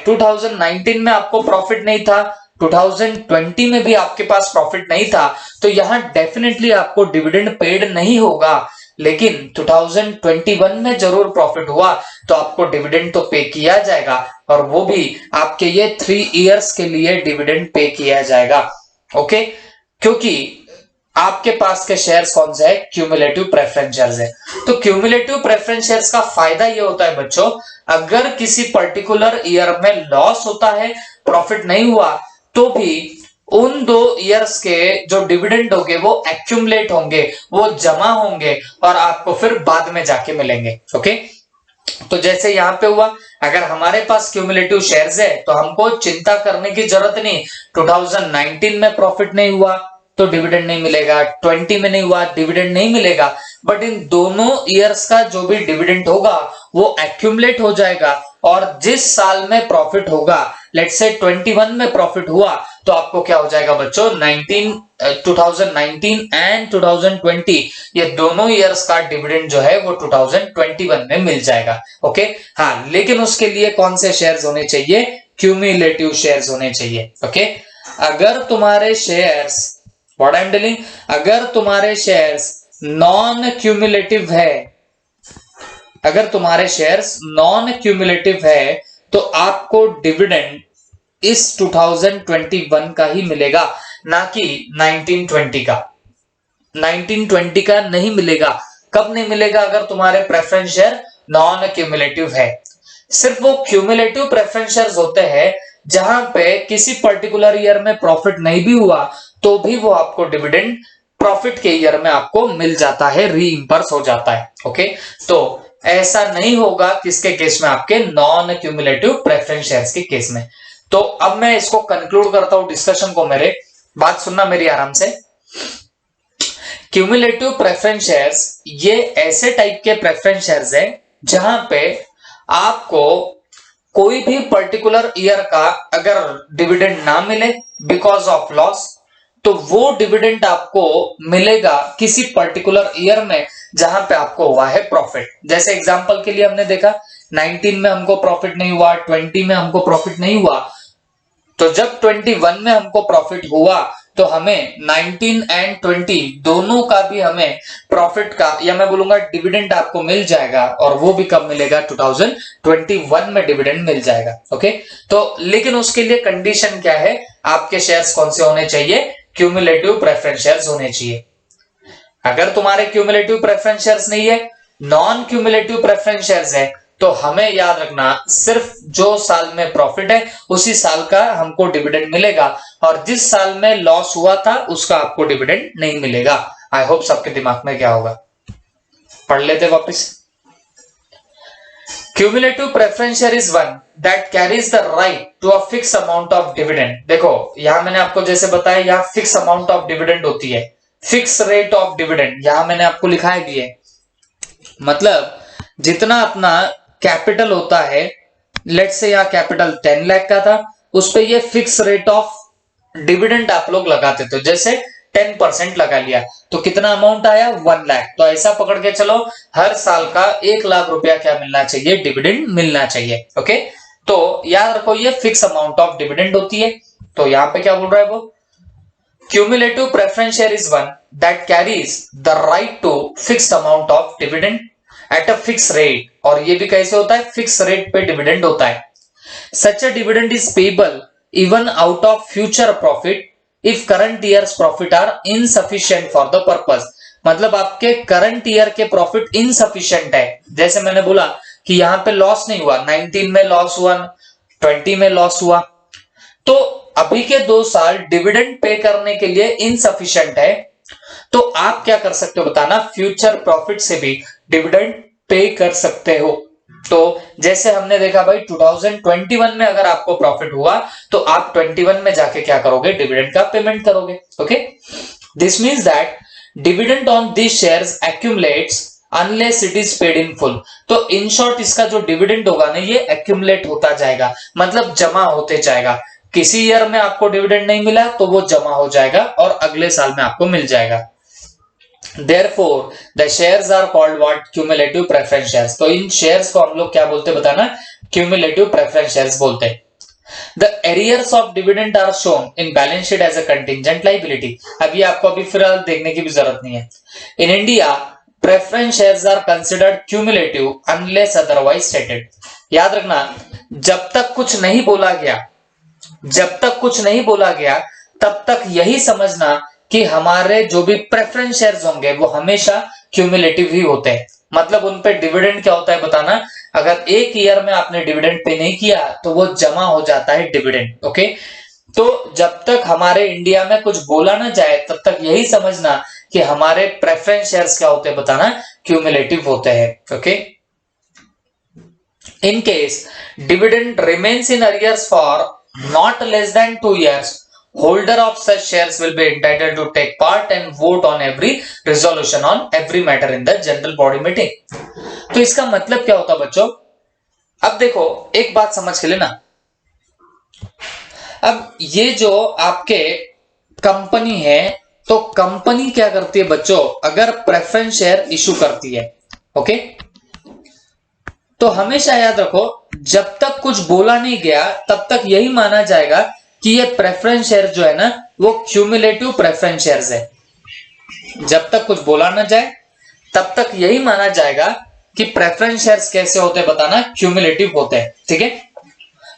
2019 में आपको प्रॉफिट नहीं था, 2020 में भी आपके पास प्रॉफिट नहीं था, तो यहां डेफिनेटली आपको डिविडेंड पेड नहीं होगा। लेकिन 2021 में जरूर प्रॉफिट हुआ तो आपको डिविडेंड तो पे किया जाएगा, और वो भी आपके ये 3 इयर्स के लिए डिविडेंड पे किया जाएगा। ओके, क्योंकि आपके पास के शेयर्स कौन से है? क्यूमुलेटिव प्रेफरेंस शेयर्स है। तो क्यूमुलेटिव प्रेफरेंस शेयर्स का फायदा ये होता है बच्चों, अगर किसी पर्टिकुलर ईयर में लॉस होता है, प्रॉफिट नहीं हुआ, तो भी उन 2 इयर्स के जो डिविडेंड होंगे वो एक्यूमुलेट होंगे, वो जमा होंगे और आपको फिर बाद में जाके मिलेंगे। ओके, तो जैसे यहां पे हुआ, अगर हमारे पास क्यूमुलेटिव शेयर्स है तो हमको चिंता करने की जरूरत नहीं। 2019 में प्रॉफिट नहीं हुआ तो डिविडेंड नहीं मिलेगा, 20 में नहीं हुआ डिविडेंड नहीं मिलेगा, बट इन दोनों इयर्स का जो भी डिविडेंड होगा वो एक्यूमुलेट हो जाएगा। और जिस साल में प्रॉफिट होगा, लेट्स से 21 में प्रॉफिट हुआ, तो आपको क्या हो जाएगा बच्चों? 2019 एंड 2020 ये दोनों इयर्स का डिविडेंड जो है वो 2021 में मिल जाएगा। ओके, हाँ, लेकिन उसके लिए कौन से शेयर्स होने चाहिए? क्यूमुलेटिव शेयर्स होने चाहिए। ओके, अगर तुम्हारे shares, what I am telling, अगर तुम्हारे शेयर्स नॉन क्यूमुलेटिव है, अगर तुम्हारे शेयर्स नॉन क्यूमुलेटिव है, तो आपको डिविडेंड इस 2021 का ही मिलेगा, ना कि 1920 का। 1920 का नहीं मिलेगा। कब नहीं मिलेगा? अगर तुम्हारे प्रेफरेंस शेयर नॉन क्यूमुलेटिव है। सिर्फ वो क्यूमुलेटिव प्रेफरेंस शेयर्स होते हैं जहां पे किसी पर्टिकुलर ईयर में प्रॉफिट नहीं भी हुआ तो भी वो आपको डिविडेंड प्रॉफिट के ईयर में आपको मिल जाता है, रीइंबर्स हो जाता है। ओके, तो ऐसा नहीं होगा किसके केस में? आपके नॉन क्यूमुलेटिव प्रेफरेंस शेयर्स के केस में। तो अब मैं इसको कंक्लूड करता हूं डिस्कशन को। मेरे बात सुनना मेरी आराम से। क्यूमुलेटिव प्रेफरेंस शेयर्स ये ऐसे टाइप के प्रेफरेंस शेयर्स है जहां पे आपको कोई भी पर्टिकुलर ईयर का अगर डिविडेंड ना मिले बिकॉज ऑफ लॉस, तो वो डिविडेंड आपको मिलेगा किसी पर्टिकुलर ईयर में जहां पे आपको हुआ है प्रॉफिट। जैसे एग्जांपल के लिए हमने देखा 19 में हमको प्रॉफिट नहीं हुआ, 20 में हमको प्रॉफिट नहीं हुआ, तो जब 21 में हमको प्रॉफिट हुआ तो हमें 19 एंड 20 दोनों का भी हमें प्रॉफिट का, या मैं बोलूंगा डिविडेंड आपको मिल जाएगा। और वो भी कब मिलेगा? 2021 में डिविडेंड मिल जाएगा। ओके, तो लेकिन उसके लिए कंडीशन क्या है? आपके शेयर्स कौन से होने चाहिए? क्यूमुलेटिव प्रेफरेंस शेयर्स होने चाहिए। अगर तुम्हारे क्यूमुलेटिव प्रेफरेंस शेयर्स नहीं है, नॉन क्यूमुलेटिव प्रेफरेंस शेयर्स है, तो हमें याद रखना सिर्फ जो साल में प्रॉफिट है उसी साल का हमको डिविडेंड मिलेगा, और जिस साल में लॉस हुआ था उसका आपको डिविडेंड नहीं मिलेगा। आई होप सबके दिमाग में क्या होगा, पढ़ लेते वापस। Cumulative preference share is one that carries the right to a fix amount of dividend. देखो यहां मैंने आपको जैसे बताया, यहां फिक्स अमाउंट ऑफ डिविडेंड होती है, फिक्स रेट ऑफ डिविडेंड यहां मैंने आपको लिखा भी है। मतलब जितना अपना कैपिटल होता है, लेट्स से यहाँ कैपिटल 10 लाख का था, उस पे ये फिक्स रेट ऑफ डिविडेंड आप लोग लगाते थे। जैसे 10% लगा लिया तो कितना अमाउंट आया? 1 लाख। तो ऐसा पकड़ के चलो हर साल का 1 लाख रुपया क्या मिलना चाहिए? डिविडेंड मिलना चाहिए। ओके, तो याद रखो ये फिक्स अमाउंट ऑफ डिविडेंड होती है। तो यहां पे क्या बोल रहा है वो? Cumulative preference share is one that carries the right to fix amount of dividend at a fix rate. और ये भी कैसे होता है? फिक्स रेट पे डिविडेंड होता है। Such a dividend is payable even out of future profit if current years profit are insufficient for the purpose. मतलब आपके करंट ईयर के प्रॉफिट इनसफिशिएंट है। जैसे मैंने बोला कि यहां पे लॉस नहीं हुआ, 19 में लॉस हुआ, 20 में लॉस हुआ, तो अभी के 2 साल डिविडेंड पे करने के लिए इनसफिशिएंट है। तो आप क्या कर सकते हो बताना, फ्यूचर प्रॉफिट से भी डिविडेंड पे कर सकते हो। तो जैसे हमने देखा भाई 2021 में अगर आपको प्रॉफिट हुआ तो आप 21 में जाके क्या करोगे, डिविडेंड का पेमेंट करोगे। Okay, this means that dividend on this shares accumulates unless it is paid in full. तो इन शॉर्ट इसका जो डिविडेंड होगा ना ये एक्यूमुलेट होता जाएगा, मतलब जमा होते जाएगा। किसी ईयर में आपको डिविडेंड नहीं मिला तो वो जमा हो जाएगा और अगले साल में आपको मिल जाएगा। Therefore, the shares are called what? Cumulative preference shares। तो इन शेयर्स को हम लोग क्या बोलते हैं बताना, cumulative preference shares बोलते हैं। The arrears of dividend are shown in balance sheet as a contingent liability। अब ये आपको अभी फिलहाल देखने की भी जरूरत नहीं है। In India, preference shares are considered cumulative unless otherwise stated। याद रखना, जब तक कुछ नहीं बोला गया, जब तक कुछ नहीं बोला गया तब तक यही समझना कि हमारे जो भी प्रेफरेंस शेयर्स होंगे वो हमेशा क्यूमुलेटिव ही होते हैं। मतलब उन पे डिविडेंड क्या होता है बताना, अगर एक ईयर में आपने डिविडेंड पे नहीं किया तो वो जमा हो जाता है डिविडेंड। ओके, तो जब तक हमारे इंडिया में कुछ बोला ना जाए तब तक यही समझना कि हमारे प्रेफरेंस शेयर्स क्या होते हैं बताना, क्यूमुलेटिव होते हैं। Okay, in case dividend remains in arrears for not less than 2 years, holder of such shares will be entitled to take part and vote on every resolution on every matter in the general body meeting। तो इसका मतलब क्या होता बच्चों, अब देखो एक बात समझ के लेना, अब ये जो आपके कंपनी है तो कंपनी क्या करती है बच्चों, अगर प्रेफरेंस शेयर इशू करती है, ओके, तो हमेशा याद रखो जब तक कुछ बोला नहीं गया तब तक यही माना जाएगा कि ये प्रेफरेंस शेयर जो है ना वो क्यूमुलेटिव प्रेफरेंस शेयर्स है। जब तक कुछ बोला ना जाए तब तक यही माना जाएगा कि प्रेफरेंस शेयर्स कैसे होते हैं बताना, क्यूमुलेटिव होते हैं। ठीक है,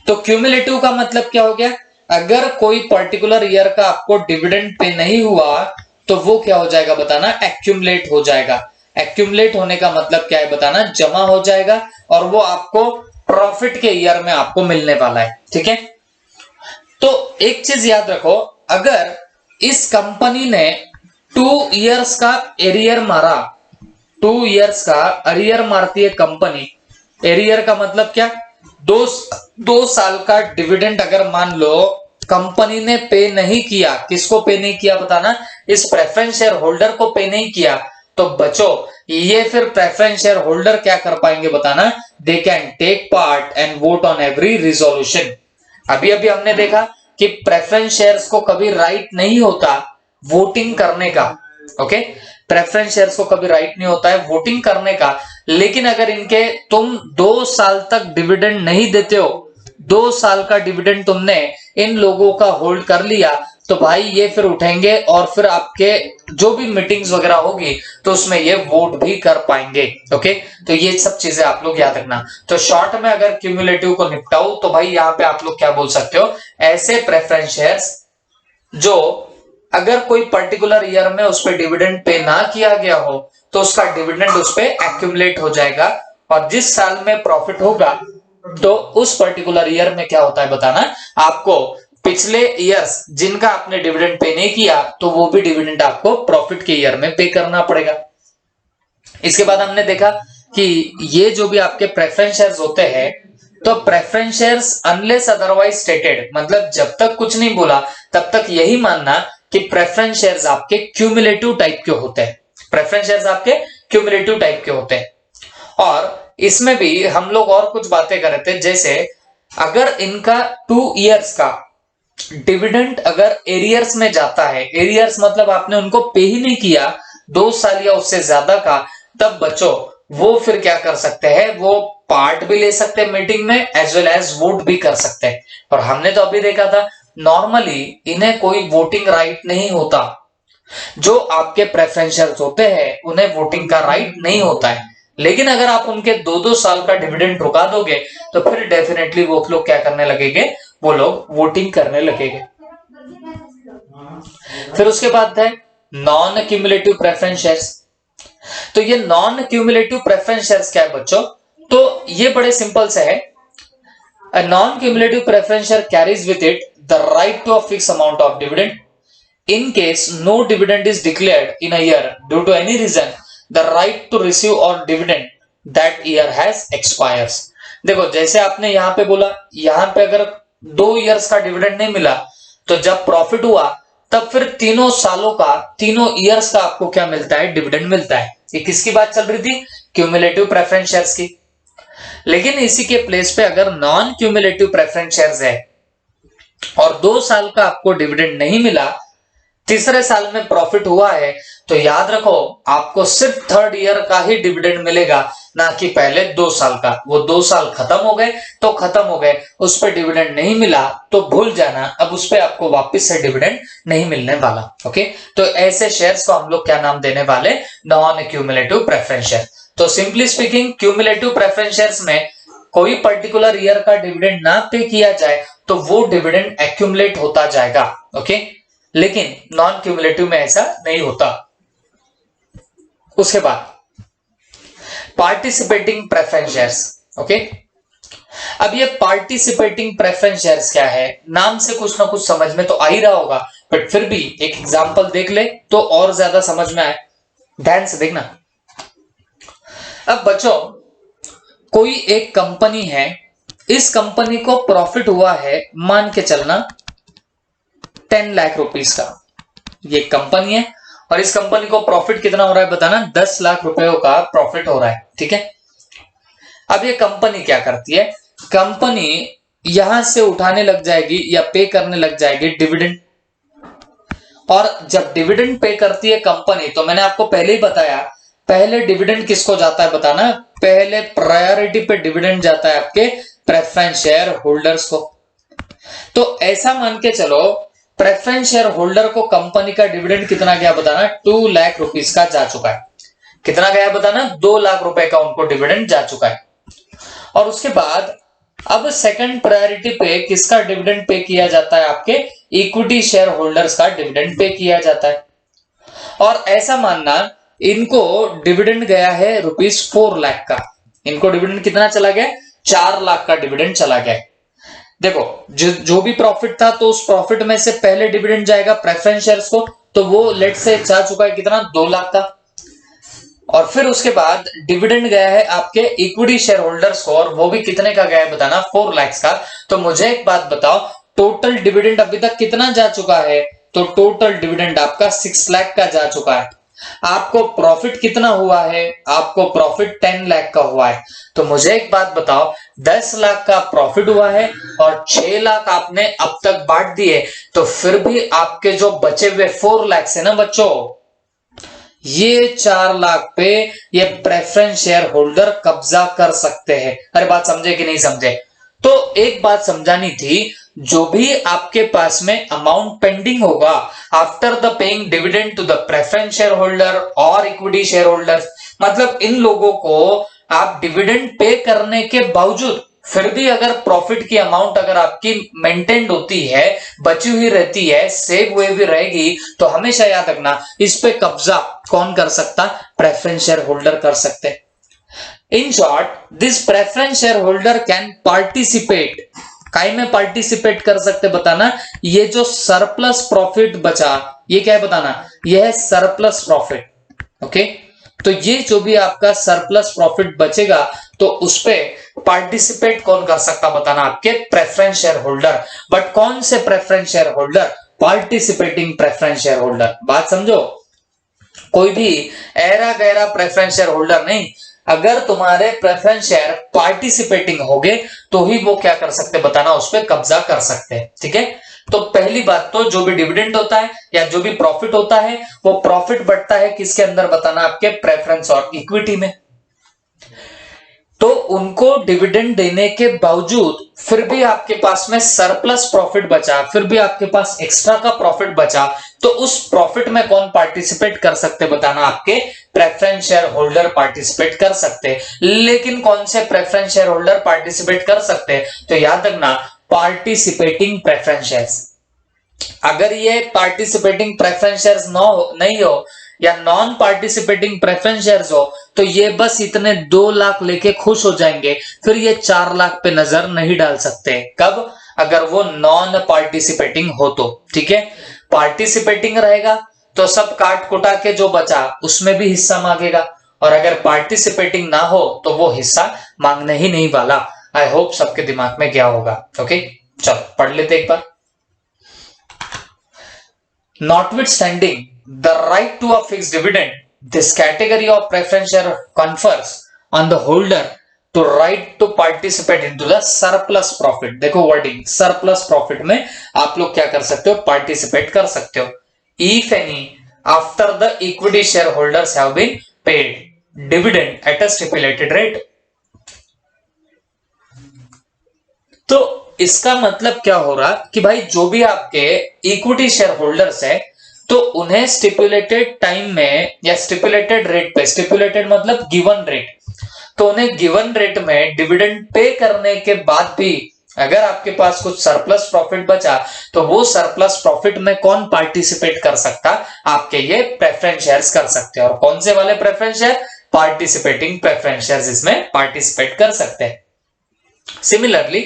तो क्यूमुलेटिव का मतलब क्या हो गया, अगर कोई पर्टिकुलर ईयर का आपको डिविडेंड पे नहीं हुआ तो वो क्या हो जाएगा बताना, एक्यूमुलेट हो जाएगा। एक्यूमुलेट होने का मतलब क्या है बताना, जमा हो जाएगा और वो आपको प्रॉफिट के ईयर में आपको मिलने वाला है। ठीक है, तो एक चीज याद रखो, अगर इस कंपनी ने 2 इयर्स का एरियर मारा, 2 इयर्स का एरियर मारती है कंपनी, एरियर का मतलब क्या, 2 साल का डिविडेंड अगर मान लो कंपनी ने पे नहीं किया, किसको पे नहीं किया बताना, इस प्रेफरेंस शेयर होल्डर को पे नहीं किया, तो बच्चों ये फिर प्रेफरेंस शेयर होल्डर क्या कर पाएंगे बताना, they can take part and vote on every resolution. अभी अभी हमने देखा कि प्रेफरेंस शेयर्स को कभी राइट नहीं होता वोटिंग करने का। ओके, प्रेफरेंस शेयर्स को कभी राइट नहीं होता है वोटिंग करने का, लेकिन अगर इनके तुम 2 साल तक डिविडेंड नहीं देते हो, 2 साल का डिविडेंड तुमने इन लोगों का होल्ड कर लिया, तो भाई ये फिर उठेंगे और फिर आपके जो भी मीटिंग्स वगैरह होगी तो उसमें ये वोट भी कर पाएंगे। ओके, तो ये सब चीजें आप लोग याद रखना। तो शॉर्ट में अगर क्यूमुलेटिव को निपटाओ तो भाई यहाँ पे आप लोग क्या बोल सकते हो, ऐसे प्रेफरेंस शेयर्स जो अगर कोई पर्टिकुलर ईयर में उस पर डिविडेंड पे ना किया गया हो तो उसका डिविडेंड उस पर एक्यूमुलेट हो जाएगा और जिस साल में प्रॉफिट होगा तो उस पर्टिकुलर ईयर में क्या होता है बताना, आपको पिछले ईयर्स जिनका आपने डिविडेंड पे नहीं किया तो वो भी डिविडेंड आपको प्रॉफिट के ईयर में पे करना पड़ेगा। इसके बाद हमने देखा कि ये जो भी आपके प्रेफरेंस शेयर्स होते हैं, तो preference shares unless otherwise stated, मतलब जब तक कुछ नहीं बोला तब तक यही मानना कि प्रेफरेंस शेयर्स आपके क्यूमुलेटिव टाइप के होते हैं। प्रेफरेंस शेयर्स आपके क्यूमुलेटिव टाइप के होते हैं। और इसमें भी हम लोग और कुछ बातें कर रहे थे, जैसे अगर इनका 2 इयर्स का डिविडेंड अगर एरियर्स में जाता है, एरियर्स मतलब आपने उनको पे ही नहीं किया 2 साल या उससे ज्यादा का, तब बच्चों वो फिर क्या कर सकते हैं, वो पार्ट भी ले सकते हैं मीटिंग में एज वेल एज वोट भी कर सकते हैं। और हमने तो अभी देखा था नॉर्मली इन्हें कोई वोटिंग राइट नहीं होता, जो आपके प्रेफरेंशियल्स होते हैं उन्हें वोटिंग का राइट नहीं होता है। लेकिन अगर आप उनके 2-2 साल का डिविडेंड रुका दोगे तो फिर डेफिनेटली वो लोग क्या करने लगेंगे, वो लोग वोटिंग करने लगेंगे। फिर उसके बाद है नॉन क्यूमुलेटिव प्रेफरेंस शेयर्स। तो ये नॉन क्यूमुलेटिव प्रेफरेंस शेयर्स क्या है बच्चों? तो ये बड़े सिंपल से है, a non-cumulative preference share carries with it the right to a fixed amount of dividend. In case no dividend is declared in a year due to any reason, the right to receive or dividend that year has expires. देखो जैसे आपने यहाँ पे बोला, यहाँ पे अगर 2 years का डिविडेंड नहीं मिला तो जब प्रॉफिट हुआ तब फिर तीनों सालों का, तीनों इयर्स का आपको क्या मिलता है? डिविडेंड मिलता है। ये किसकी बात चल रही थी? क्यूमुलेटिव प्रेफरेंस शेयर्स की। लेकिन इसी के प्लेस पे अगर नॉन क्यूमुलेटिव प्रेफरेंस शेयर्स है और 2 साल का आपको डिविडेंड नहीं मिला, तीसरे साल में प्रॉफिट हुआ है, तो याद रखो आपको सिर्फ 3rd ईयर का ही डिविडेंड मिलेगा, ना कि पहले 2 साल का। वो 2 साल खत्म हो गए तो खत्म हो गए, उस पर डिविडेंड नहीं मिला तो भूल जाना, अब उस पर आपको वापस से डिविडेंड नहीं मिलने वाला। ओके, तो ऐसे शेयर्स को हम लोग क्या नाम देने वाले? Non cumulative preference share. तो simply speaking, cumulative preference shares में कोई पर्टिकुलर ईयर का डिविडेंड ना पे किया जाए तो वो डिविडेंड एक्यूमुलेट होता जाएगा। ओके, लेकिन नॉन क्यूमुलेटिव में ऐसा नहीं होता। उसके बाद पार्टिसिपेटिंग प्रेफरेंस शेयर्स। ओके, अब ये पार्टिसिपेटिंग प्रेफरेंस शेयर्स क्या है? नाम से कुछ ना कुछ समझ में तो आ ही रहा होगा, बट फिर भी एक एग्जांपल देख ले तो और ज्यादा समझ में आए। ध्यान से देखना। अब बच्चों, कोई एक कंपनी है, इस कंपनी को प्रॉफिट हुआ है, मान के चलना 10 लाख रुपीस का। ये कंपनी है और इस कंपनी को प्रॉफिट कितना हो रहा है बताना? 10 लाख रुपयों का प्रॉफिट हो रहा है। ठीक है, अब ये कंपनी क्या करती है? कंपनी यहां से उठाने लग जाएगी या पे करने लग जाएगी डिविडेंड। और जब डिविडेंड पे करती है कंपनी, तो मैंने आपको पहले ही बताया, पहले डिविडेंड किसको जाता है बताना? पहले प्रायोरिटी पे डिविडेंड जाता है आपके प्रेफरेंस शेयर होल्डर्स को। तो ऐसा मान के चलो, प्रेफरेंस शेयर होल्डर को कंपनी का डिविडेंड कितना गया बताना? 2 लाख रुपीस का जा चुका है। कितना गया बताना? 2 लाख रुपए का उनको डिविडेंड जा चुका है। और उसके बाद अब सेकंड प्रायोरिटी पे किसका डिविडेंड पे किया जाता है? आपके इक्विटी शेयर होल्डर्स का डिविडेंड पे किया जाता है। और ऐसा मानना, इनको डिविडेंड गया है ₹4 लाख का। इनको डिविडेंड कितना चला गया? 4 लाख का डिविडेंड चला गया। देखो जो भी प्रॉफिट था, तो उस प्रॉफिट में से पहले डिविडेंड जाएगा प्रेफरेंस शेयर्स को, तो वो लेट से जा चुका है कितना? 2 लाख का। और फिर उसके बाद डिविडेंड गया है आपके इक्विटी शेयर होल्डर्स को, और वो भी कितने का गया है बताना? 4 लाख का। तो मुझे एक बात बताओ, टोटल डिविडेंड अभी तक कितना जा चुका है? तो टोटल डिविडेंड आपका 6 लाख का जा चुका है। आपको प्रॉफिट कितना हुआ है? आपको प्रॉफिट 10 लाख का हुआ है। तो मुझे एक बात बताओ, 10 लाख का प्रॉफिट हुआ है और 6 लाख आपने अब तक बांट दिए, तो फिर भी आपके जो बचे हुए 4 लाख से ना बच्चों, ये 4 लाख पे ये प्रेफरेंस शेयर होल्डर कब्जा कर सकते हैं। अरे बात समझे कि नहीं समझे? तो एक बात समझानी थी, जो भी आपके पास में अमाउंट पेंडिंग होगा after the paying dividend to the preference share holder और इक्विटी शेयर होल्डर, मतलब इन लोगों को आप डिविडेंड पे करने के बावजूद फिर भी अगर प्रॉफिट की अमाउंट अगर आपकी मेंटेन्ड होती है, बची हुई रहती है, सेव हुए भी रहेगी, तो हमेशा याद रखना, इस पे कब्जा कौन कर सकता? प्रेफरेंस शेयर होल्डर कर सकते। In short, this preference share holder can participate. काय में पार्टिसिपेट कर सकते बताना? ये जो सरप्लस प्रॉफिट बचा, ये क्या है बताना? यह है सरप्लस प्रॉफिट। ओके, तो ये जो भी आपका सरप्लस प्रॉफिट बचेगा, तो उस पे पार्टिसिपेट कौन कर सकता बताना? आपके प्रेफरेंस शेयर होल्डर। बट कौन से preference share holder? Participating preference share holder. बात समझो, कोई भी ऐरा गैरा प्रेफरेंस शेयर होल्डर नहीं। अगर तुम्हारे प्रेफरेंस शेयर पार्टिसिपेटिंग होंगे तो ही वो क्या कर सकते बताना? उस पर कब्जा कर सकते हैं। ठीक है, तो पहली बात तो जो भी डिविडेंड होता है या जो भी प्रॉफिट होता है, वो प्रॉफिट बढ़ता है किसके अंदर बताना? आपके प्रेफरेंस और इक्विटी में। तो उनको डिविडेंड देने के बावजूद फिर भी आपके पास में सरप्लस प्रॉफिट बचा, फिर भी आपके पास एक्स्ट्रा का प्रॉफिट बचा, तो उस प्रॉफिट में कौन पार्टिसिपेट कर सकते बताना? आपके प्रेफरेंस शेयर होल्डर पार्टिसिपेट कर सकते। लेकिन कौन से प्रेफरेंस शेयर होल्डर पार्टिसिपेट कर सकते? तो याद रखना, पार्टिसिपेटिंग प्रेफरेंस शेयर्स। अगर ये पार्टिसिपेटिंग प्रेफरेंस शेयर्स नहीं हो या नॉन पार्टिसिपेटिंग प्रेफरेंस शेयर्स हो तो ये बस इतने 2 लाख लेके खुश हो जाएंगे, फिर ये 4 लाख पे नजर नहीं डाल सकते। कब? अगर वो नॉन पार्टिसिपेटिंग हो तो। ठीक है, पार्टिसिपेटिंग रहेगा तो सब काट कुटा के जो बचा उसमें भी हिस्सा मांगेगा, और अगर पार्टिसिपेटिंग ना हो तो वो हिस्सा मांगने ही नहीं वाला। आई होप सबके दिमाग में क्या होगा। ओके, चलो पढ़ लेते एक बार। Notwithstanding the right to a fixed dividend, this category of preference share confers on the holder to right to participate into the surplus profit। देखो वर्डिंग, surplus profit में आप लोग क्या कर सकते हो? पार्टिसिपेट कर सकते हो। If any after the equity shareholders have been paid dividend at a stipulated rate। तो इसका मतलब क्या हो रहा कि भाई जो भी आपके इक्विटी शेयर होल्डर्स है तो उन्हें स्टिपुलेटेड टाइम में या स्टिपुलेटेड रेट पे, स्टिपुलेटेड मतलब गिवन रेट, तो उन्हें गिवन रेट में डिविडेंड पे करने के बाद भी अगर आपके पास कुछ सरप्लस प्रॉफिट बचा तो वो सरप्लस प्रॉफिट में कौन पार्टिसिपेट कर सकता? आपके ये प्रेफरेंस शेयर्स कर सकते हैं। और कौन से वाले preference share? Participating preference shares इसमें पार्टिसिपेट कर सकते हैं। Similarly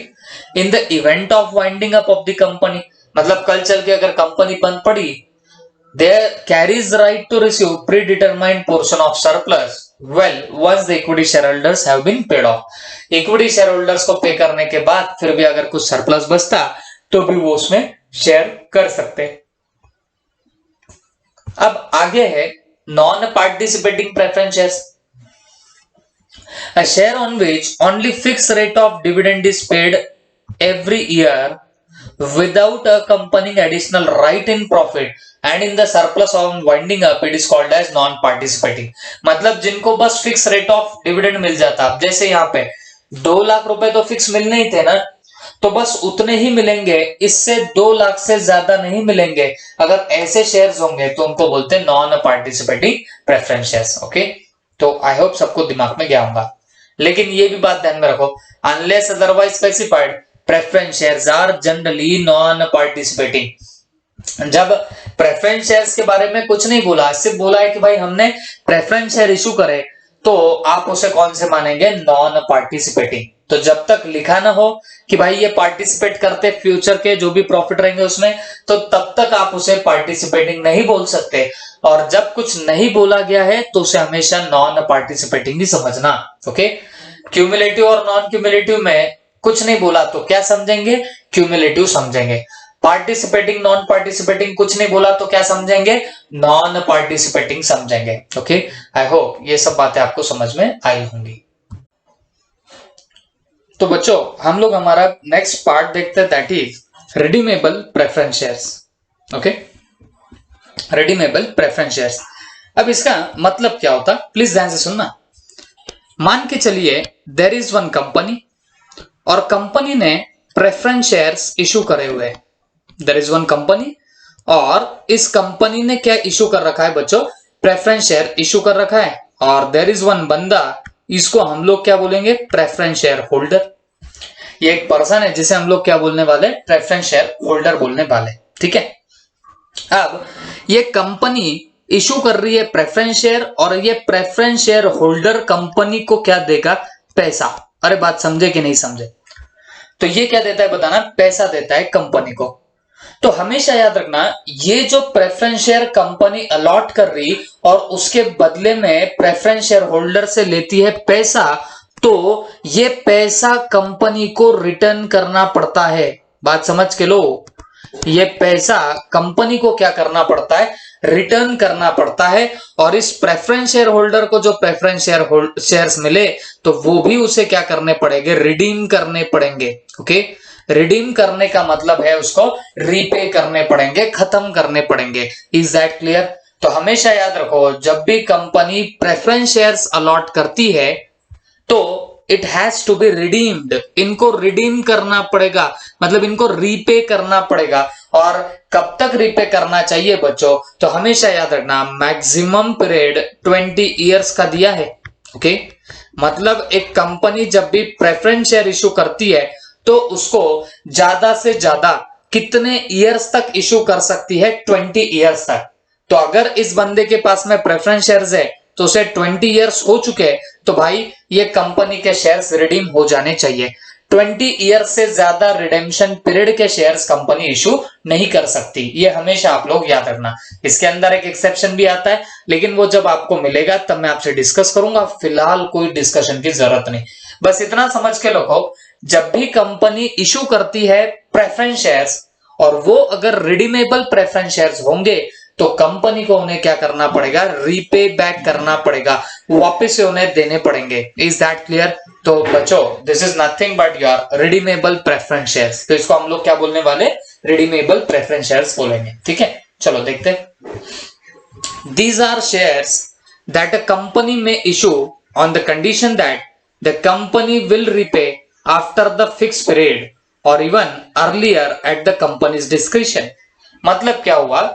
in the event of winding up of the company, मतलब कल चल के अगर कंपनी बंद पड़ी, there carries right to receive predetermined portion of surplus well once the equity share holders have been paid off. Equity share holders को pay करने के बाद फिर भी अगर कुछ सरप्लस बचता तो भी वो उसमें शेयर कर सकते। अब आगे है non participating preference shares. A share on which only fixed rate of dividend is paid every year without accompanying additional right in profit and in the surplus on winding up, it is called as non-participating। मतलब जिनको बस fix rate of dividend मिल जाता, अब जैसे यहाँ पे 2 लाख रुपए तो फिक्स मिलने ही थे ना, तो बस उतने ही मिलेंगे, इससे 2 लाख से ज्यादा नहीं मिलेंगे। अगर ऐसे शेयर्स होंगे तो उनको बोलते हैं non participating preference shares. Okay, तो आई होप सबको दिमाग में गया होगा। लेकिन ये भी बात ध्यान में रखो, unless otherwise specified preference shares are generally non participating. जब प्रेफरेंस शेयर्स के बारे में कुछ नहीं बोला, सिर्फ बोला है कि भाई हमने प्रेफरेंस शेयर इशू करे, तो आप उसे कौन से मानेंगे? Non participating. तो जब तक लिखा ना हो कि भाई ये पार्टिसिपेट करते फ्यूचर के जो भी प्रॉफिट रहेंगे उसमें, तो तब तक आप उसे पार्टिसिपेटिंग नहीं बोल सकते। और जब कुछ नहीं बोला गया है तो उसे हमेशा नॉन पार्टिसिपेटिंग ही समझना। ओके, क्यूमुलेटिव और नॉन क्यूमुलेटिव में कुछ नहीं बोला तो क्या समझेंगे? क्यूमुलेटिव समझेंगे। पार्टिसिपेटिंग नॉन पार्टिसिपेटिंग कुछ नहीं बोला तो क्या समझेंगे? नॉन पार्टिसिपेटिंग समझेंगे। ओके, आई होप ये सब बातें आपको समझ में आई होंगी। तो बच्चों हम लोग हमारा नेक्स्ट पार्ट देखते हैं, that is redeemable preference shares. Okay, redeemable preference shares. अब इसका मतलब क्या होता, प्लीज ध्यान से सुनना। मान के चलिए देयर इज वन कंपनी और कंपनी ने प्रेफरेंस शेयर्स इशू करे हुए हैं। देयर इज वन कंपनी और इस कंपनी ने क्या इशू कर रखा है बच्चों? प्रेफरेंस शेयर इशू कर रखा है। और देयर इज वन बंदा, इसको हम लोग क्या बोलेंगे? Preference share holder. ये एक पर्सन है जिसे हम लोग क्या बोलने वाले? प्रेफरेंस शेयर होल्डर बोलने वाले। ठीक है, अब ये कंपनी इशू कर रही है प्रेफरेंस शेयर और ये प्रेफरेंस शेयर होल्डर कंपनी को क्या देगा? पैसा। अरे बात समझे कि नहीं समझे? तो ये क्या देता है बताना? पैसा देता है कंपनी को। तो हमेशा याद रखना, ये जो प्रेफरेंस शेयर कंपनी अलॉट कर रही और उसके बदले में प्रेफरेंस शेयर होल्डर से लेती है पैसा, तो ये पैसा कंपनी को रिटर्न करना पड़ता है। बात समझ के लो, ये पैसा कंपनी को क्या करना पड़ता है? रिटर्न करना पड़ता है। और इस प्रेफरेंस शेयर होल्डर को जो प्रेफरेंस शेयर्स मिले तो वो भी उसे क्या करने पड़ेंगे? रिडीम करने पड़ेंगे। ओके, रिडीम करने का मतलब है उसको रीपे करने पड़ेंगे, खत्म करने पड़ेंगे। Is that clear? तो हमेशा याद रखो, जब भी कंपनी प्रेफरेंस शेयर्स अलॉट करती है तो it has to be redeemed. इनको रिडीम करना पड़ेगा, मतलब इनको रीपे करना पड़ेगा। और कब तक रीपे करना चाहिए बच्चों? तो हमेशा याद रखना, मैक्सिमम पीरियड 20 इयर्स का दिया है। ओके, मतलब एक कंपनी जब भी प्रेफरेंस शेयर इशू करती है तो उसको ज्यादा से ज्यादा कितने ईयर्स तक इशू कर सकती है? 20 ईयर्स तक। तो अगर इस बंदे के पास में प्रेफरेंस शेयर्स है तो उसे 20 ईयर्स हो चुके हैं, तो भाई ये कंपनी के शेयर्स रिडीम हो जाने चाहिए। 20 ईयर्स से ज्यादा रिडेम्पशन पीरियड के शेयर्स कंपनी इशू नहीं कर सकती, ये हमेशा आप लोग याद रखना। इसके अंदर एक एक्सेप्शन भी आता है, लेकिन वो जब आपको मिलेगा तब मैं आपसे डिस्कस करूंगा, फिलहाल कोई डिस्कशन की जरूरत नहीं। बस इतना समझ के रखो, जब भी कंपनी इशू करती है प्रेफरेंस शेयर्स और वो अगर रिडीमेबल प्रेफरेंस शेयर्स होंगे तो कंपनी को उन्हें क्या करना पड़ेगा? रीपे बैक करना पड़ेगा, वापस से उन्हें देने पड़ेंगे। Is that clear? तो बच्चों, this is nothing but your redeemable preference shares. तो इसको हम लोग क्या बोलने वाले? रिडीमेबल प्रेफरेंस शेयर्स बोलेंगे। ठीक है, चलो देखते हैं। These are shares that a company may issue on the condition that the company will repay after the fixed period or even earlier at the company's discretion। मतलब क्या हुआ?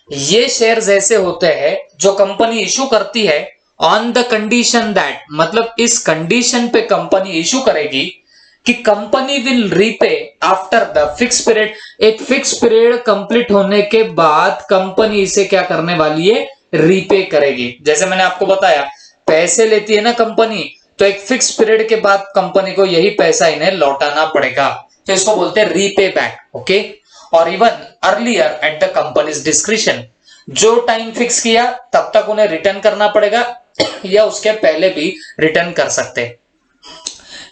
ये शेयर्स ऐसे होते हैं जो कंपनी इशू करती है ऑन द कंडीशन दैट, मतलब इस कंडीशन पे कंपनी इशू करेगी कि company will repay after the fix period. एक फिक्स पीरियड कंप्लीट होने के बाद कंपनी इसे क्या करने वाली है? रीपे करेगी। जैसे मैंने आपको बताया, पैसे लेती है ना कंपनी, तो एक फिक्स पीरियड के बाद कंपनी को यही पैसा इन्हें लौटाना पड़ेगा, तो इसको बोलते हैं रीपे बैक। ओके, और even earlier at the companies discretion, जो टाइम फिक्स किया तब तक उन्हें रिटर्न करना पड़ेगा या उसके पहले भी रिटर्न कर सकते।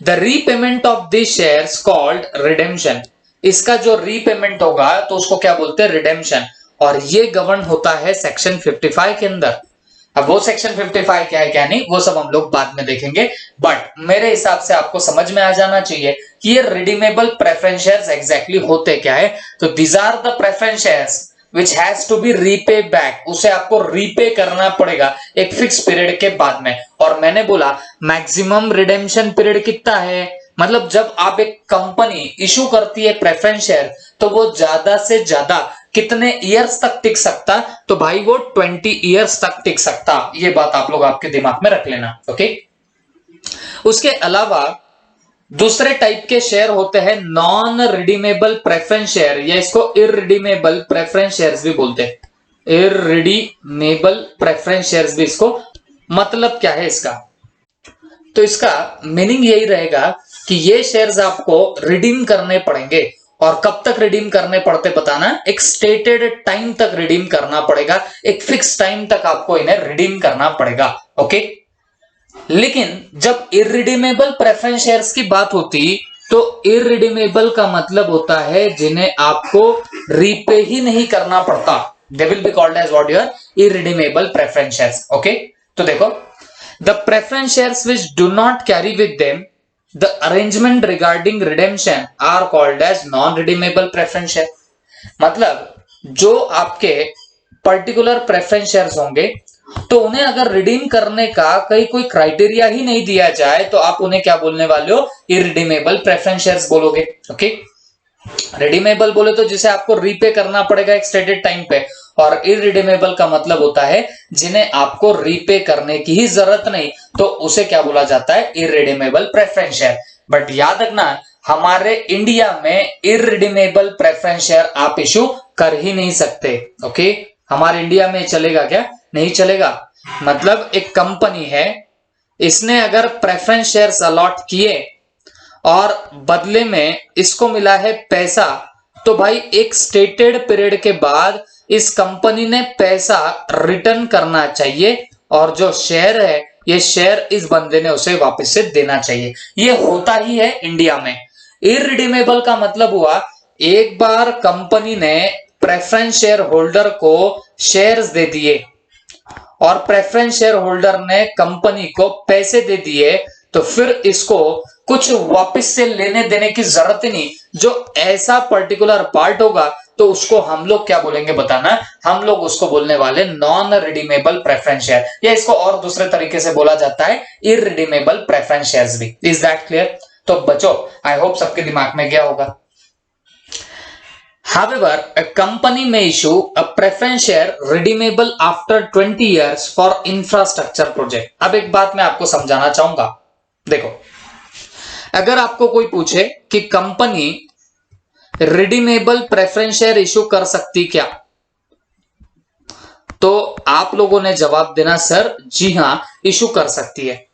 The repayment of this shares called redemption. इसका जो रीपेमेंट होगा तो उसको क्या बोलते हैं? रिडेम्पशन। और ये गवर्न होता है सेक्शन 55 के अंदर। अब वो सेक्शन 55 क्या है क्या नहीं, वो सब हम लोग बाद में देखेंगे, बट मेरे हिसाब से आपको समझ में आ जाना चाहिए कि ये रिडीमेबल प्रेफरेंस शेयर्स एग्जैक्टली होते क्या है। तो these are the preference shares which has to be repay back, उसे आपको रीपे करना पड़ेगा एक फिक्स पीरियड के बाद में। और मैंने बोला मैक्सिमम रिडेम्पशन पीरियड कितना है, मतलब जब आप एक कंपनी इशू करती है प्रेफरेंस शेयर तो वो ज्यादा से ज्यादा कितने ईयर्स तक टिक सकता? तो भाई वो 20 ईयर्स तक टिक सकता। ये बात आप लोग आपके दिमाग में रख लेना। ओके, उसके अलावा दूसरे टाइप के शेयर होते हैं नॉन रिडीमेबल प्रेफरेंस शेयर, या इसको इररिडीमेबल प्रेफरेंस शेयर्स भी बोलते हैं। इररिडीमेबल प्रेफरेंस शेयर्स भी इसको, मतलब क्या है इसका? तो इसका मीनिंग यही रहेगा कि ये शेयर्स आपको रिडीम करने पड़ेंगे। और कब तक रिडीम करने पड़ते बताना? एक स्टेटेड टाइम तक रिडीम करना पड़ेगा, एक फिक्स टाइम तक आपको इन्हें रिडीम करना पड़ेगा। ओके, लेकिन जब इररिडीमेबल प्रेफरेंस शेयर्स की बात होती तो इररिडीमेबल का मतलब होता है जिन्हें आपको रीपे ही नहीं करना पड़ता। They will be called as what? Your irredeemable preference shares. Okay, तो देखो, the preference shares which do not carry with them the arrangement regarding redemption are called as non redeemable preference share. मतलब जो आपके particular preference shares होंगे तो उन्हें अगर redeem करने का कहीं कोई क्राइटेरिया ही नहीं दिया जाए तो आप उन्हें क्या बोलने वाले हो? इररिडीमेबल प्रेफरेंस शेयर्स बोलोगे। ओके, रिडीमेबल बोले तो जिसे आपको रीपे करना पड़ेगा एक स्टेटेड टाइम पे, और इररिडीमेबल का मतलब होता है जिन्हें आपको रीपे करने की ही जरूरत नहीं, तो उसे क्या बोला जाता है? Irredeemable preference share. बट याद रखना, हमारे इंडिया में इररिडीमेबल प्रेफरेंस शेयर आप इशू कर ही नहीं सकते। ओके, हमारे इंडिया में चलेगा क्या? नहीं चलेगा। मतलब एक कंपनी है, इसने अगर प्रेफरेंस शेयर्स अलॉट किए और बदले में इसको मिला है पैसा, तो भाई एक स्टेटेड पीरियड के बाद इस कंपनी ने पैसा रिटर्न करना चाहिए, और जो शेयर है ये शेयर इस बंदे ने उसे वापस से देना चाहिए। ये होता ही है इंडिया में। इररिडीमेबल का मतलब हुआ एक बार कंपनी ने प्रेफरेंस शेयर होल्डर को शेयर्स दे दिए और प्रेफरेंस शेयर होल्डर ने कंपनी को पैसे दे दिए, तो फिर इसको कुछ वापस से लेने देने की जरूरत ही नहीं। जो ऐसा पर्टिकुलर पार्ट होगा तो उसको हम लोग क्या बोलेंगे बताना? हम लोग उसको बोलने वाले नॉन रिडीमेबल प्रेफरेंस शेयर, या इसको और दूसरे तरीके से बोला जाता है इररिडीमेबल प्रेफरेंस शेयर्स भी। Is that clear? तो बच्चों, आई होप सबके दिमाग में गया होगा। However, a company may issue a preference share redeemable after 20 years for infrastructure project। अब एक बात मैं आपको समझाना चाहूंगा। देखो, अगर आपको कोई पूछे कि company redeemable preference share issue कर सकती क्या? तो आप लोगों ने जवाब देना सर जी हां इशू कर सकती है।